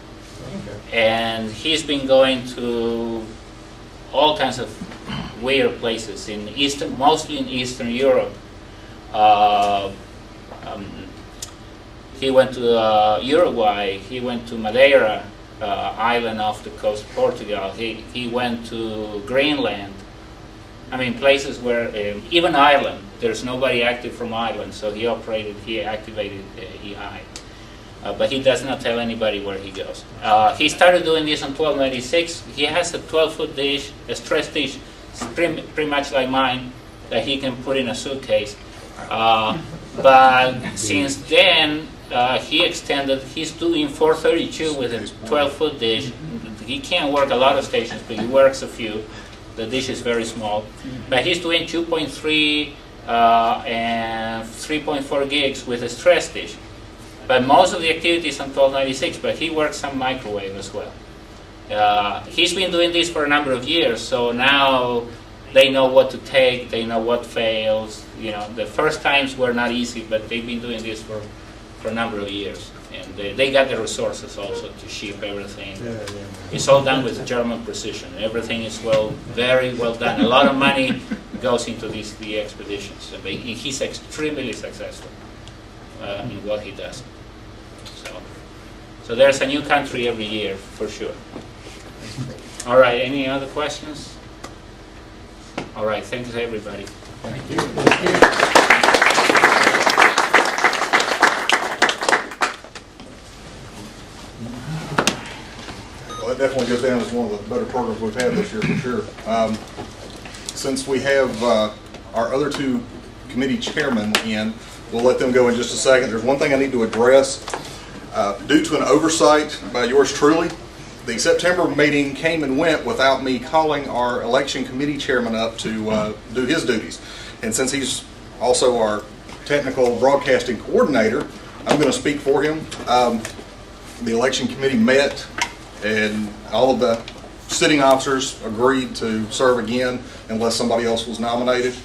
Okay. And he's been going to all kinds of weird places mostly in Eastern Europe. He went to Uruguay. He went to Madeira island off the coast of Portugal. He went to Greenland. I mean, places where even Ireland. There's nobody active from Ireland, so he activated EI. But he does not tell anybody where he goes. He started doing this on 1296. He has a 12-foot dish, a stress dish, pretty much like mine, that he can put in a suitcase. But since then, he extended. He's doing 432 with a 12-foot dish. He can't work a lot of stations, but he works a few. The dish is very small. But he's doing 2.3 and 3.4 gigs with a stress dish. But most of the activity is on 1296, but he works some microwave as well. He's been doing this for a number of years, so now they know what to take, they know what fails. You know, the first times were not easy, but they've been doing this for a number of years. And they got the resources also to ship everything. It's all done with German precision. Everything is very well done. A lot of money goes into the expeditions. He's extremely successful in what he does. So there's a new country every year, for sure. All right, any other questions? All right, thanks everybody. Thank you. Thank you. Well, that definitely goes down as one of the better programs we've had this year, for sure. Since we have our other two committee chairmen in, we'll let them go in just a second. There's one thing I need to address. Due to an oversight by yours truly, the September meeting came and went without me calling our election committee chairman up to do his duties. And since he's also our technical broadcasting coordinator, I'm going to speak for him. The election committee met, and all of the sitting officers agreed to serve again unless somebody else was nominated.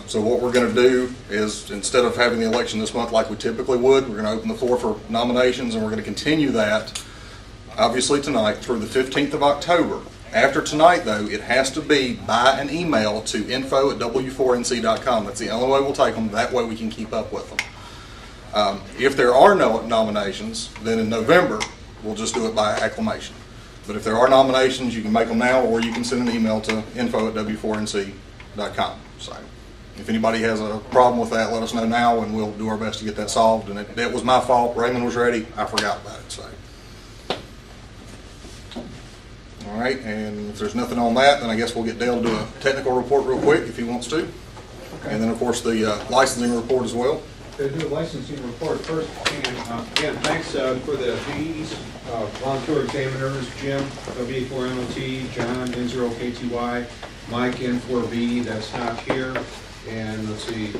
So what we're going to do is, instead of having the election this month like we typically would, we're going to open the floor for nominations, and we're going to continue that, obviously tonight, through the 15th of October. After tonight, though, it has to be by an email to info@w4nc.com. That's the only way we'll take them. That way we can keep up with them. If there are no nominations, then in November, we'll just do it by acclamation. But if there are nominations, you can make them now, or you can send an email to info@w4nc.com. So if anybody has a problem with that, let us know now, and we'll do our best to get that solved. And it was my fault. Raymond was ready. I forgot about it. So. All right, and if there's nothing on that, then I guess we'll get Dale to do a technical report real quick if he wants to. Okay. And then, of course, the licensing report as well. To do a licensing report first, and again, thanks for the VEs, volunteer examiners, Jim, W4MOT, John, N0KTY, Mike N2UO, that's not here. And let's see,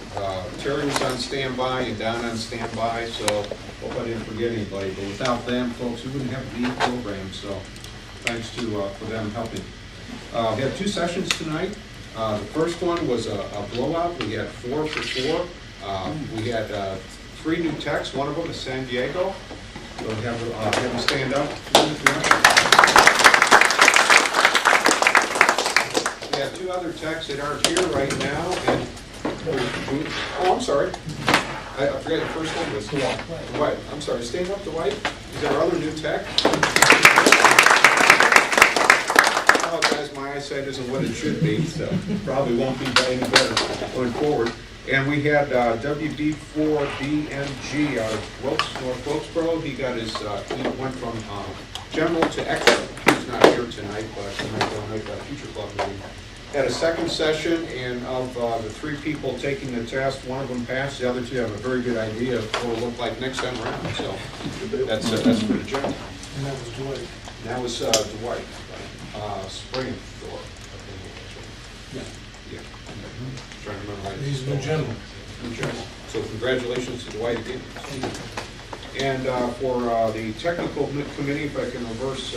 Terry was on standby and Don on standby, so hope I didn't forget anybody. But without them, folks, we wouldn't have the program, so thanks for them helping. We had 2 sessions tonight. The first one was a blowout. We had 4 for 4. We had 3 new techs. One of them is San Diego. So we have them stand up. We have 2 other techs that aren't here right now. And oh, I'm sorry. I forgot the first one was Dwight. I'm sorry. Stand up, Dwight. Is our other new tech? Oh, guys, my eyesight isn't what it should be, so probably won't be any better going forward. And we had WB4BNG out of North Wilkesboro. He got his, he went from general to extra. He's not here tonight, but he might go make a future club meeting. Had a second session, and of the 3 people taking the test, one of them passed. The other 2 have a very good idea of what it'll look like next time around. So that's pretty general. And that was Dwight. And that was Dwight. Spring door. Yeah. Trying to remember how He's new gentleman. New gentleman. So congratulations to Dwight again. And for the technical committee, if I can reverse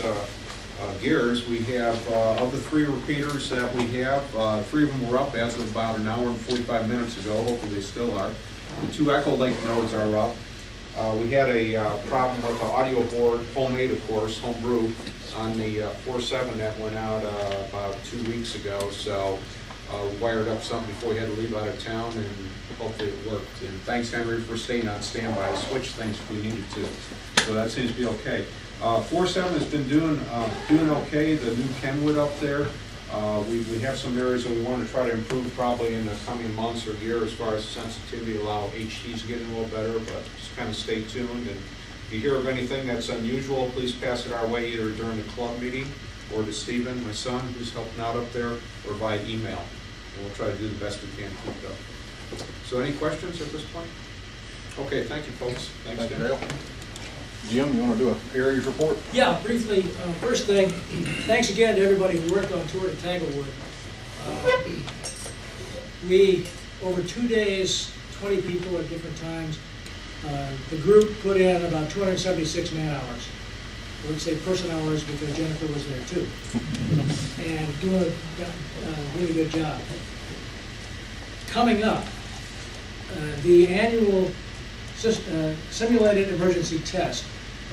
gears, we have of the 3 repeaters that we have, 3 of them were up as of about an hour and 45 minutes ago. Hopefully they still are. The 2 Echo Link nodes are up. We had a problem with the audio board, homemade of course, homebrew, on the 4.7 that went out about 2 weeks ago. So wired up something before we had to leave out of town, and hopefully it worked. And thanks, Henry, for staying on standby to switch things if we needed to. So that seems to be okay. 4.7 has been doing okay. The new Kenwood up there, we have some areas that we want to try to improve probably in the coming months or year as far as sensitivity, allow HTs to get a little better, but just kind of stay tuned. And if you hear of anything that's unusual, please pass it our way either during the club meeting or to Stephen, my son, who's helping out up there, or by email. And we'll try to do the best we can to keep it up. So any questions at this point? Okay, thank you, folks. Thanks, Dan. Dale. Jim, you want to do a areas report? Yeah, briefly, first thing, thanks again to everybody who worked on Tour to Tanglewood. We, over 2 days, 20 people at different times, the group put in about 276 man hours. I would say person hours because Jennifer was there too. And doing a really good job. Coming up, the annual simulated emergency test.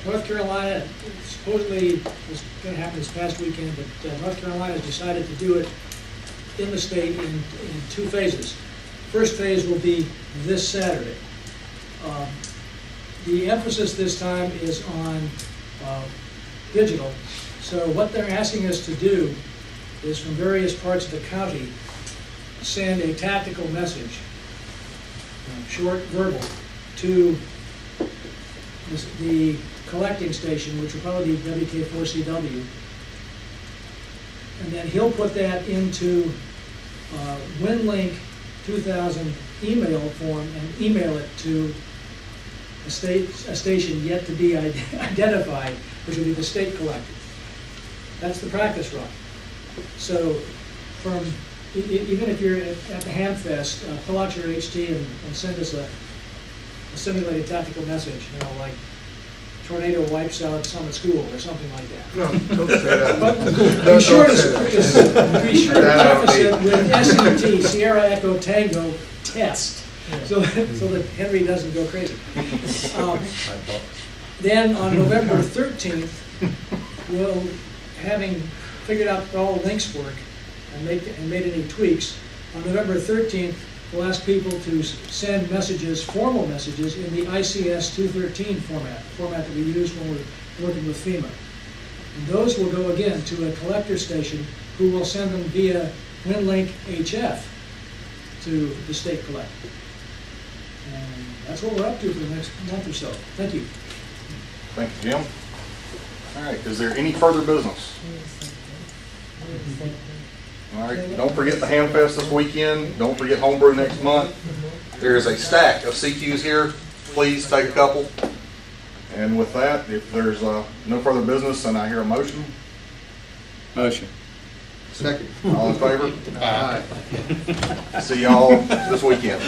North Carolina supposedly was going to happen this past weekend, but North Carolina has decided to do it in the state in 2 phases. First phase will be this Saturday. The emphasis this time is on digital. So what they're asking us to do is from various parts of the county send a tactical message, short verbal, to the collecting station, which will probably be WK4CW. And then he'll put that into WinLink 2000 email form and email it to a station yet to be identified, which will be the state collector. That's the practice run. So from even if you're at the Hamfest, pull out your HT and send us a simulated tactical message, like tornado wipes out Summit School or something like that. No, don't say that. But be sure to preface it with SET, Sierra Echo Tango test, so that Henry doesn't go crazy. Then on November 13th, we'll, having figured out all the links work and made any tweaks, on November 13th, we'll ask people to send messages, formal messages, in the ICS 213 format that we use when we're working with FEMA. And those will go again to a collector station who will send them via WinLink HF to the state collector. And that's what we're up to for the next month or so. Thank you. Thank you, Jim. All right, is there any further business? All right, don't forget the Hamfest this weekend. Don't forget Homebrew next month. There is a stack of CQs here. Please take a couple. And with that, if there's no further business, then I hear a motion. Motion. Second. All in favor? Aye. See y'all this weekend.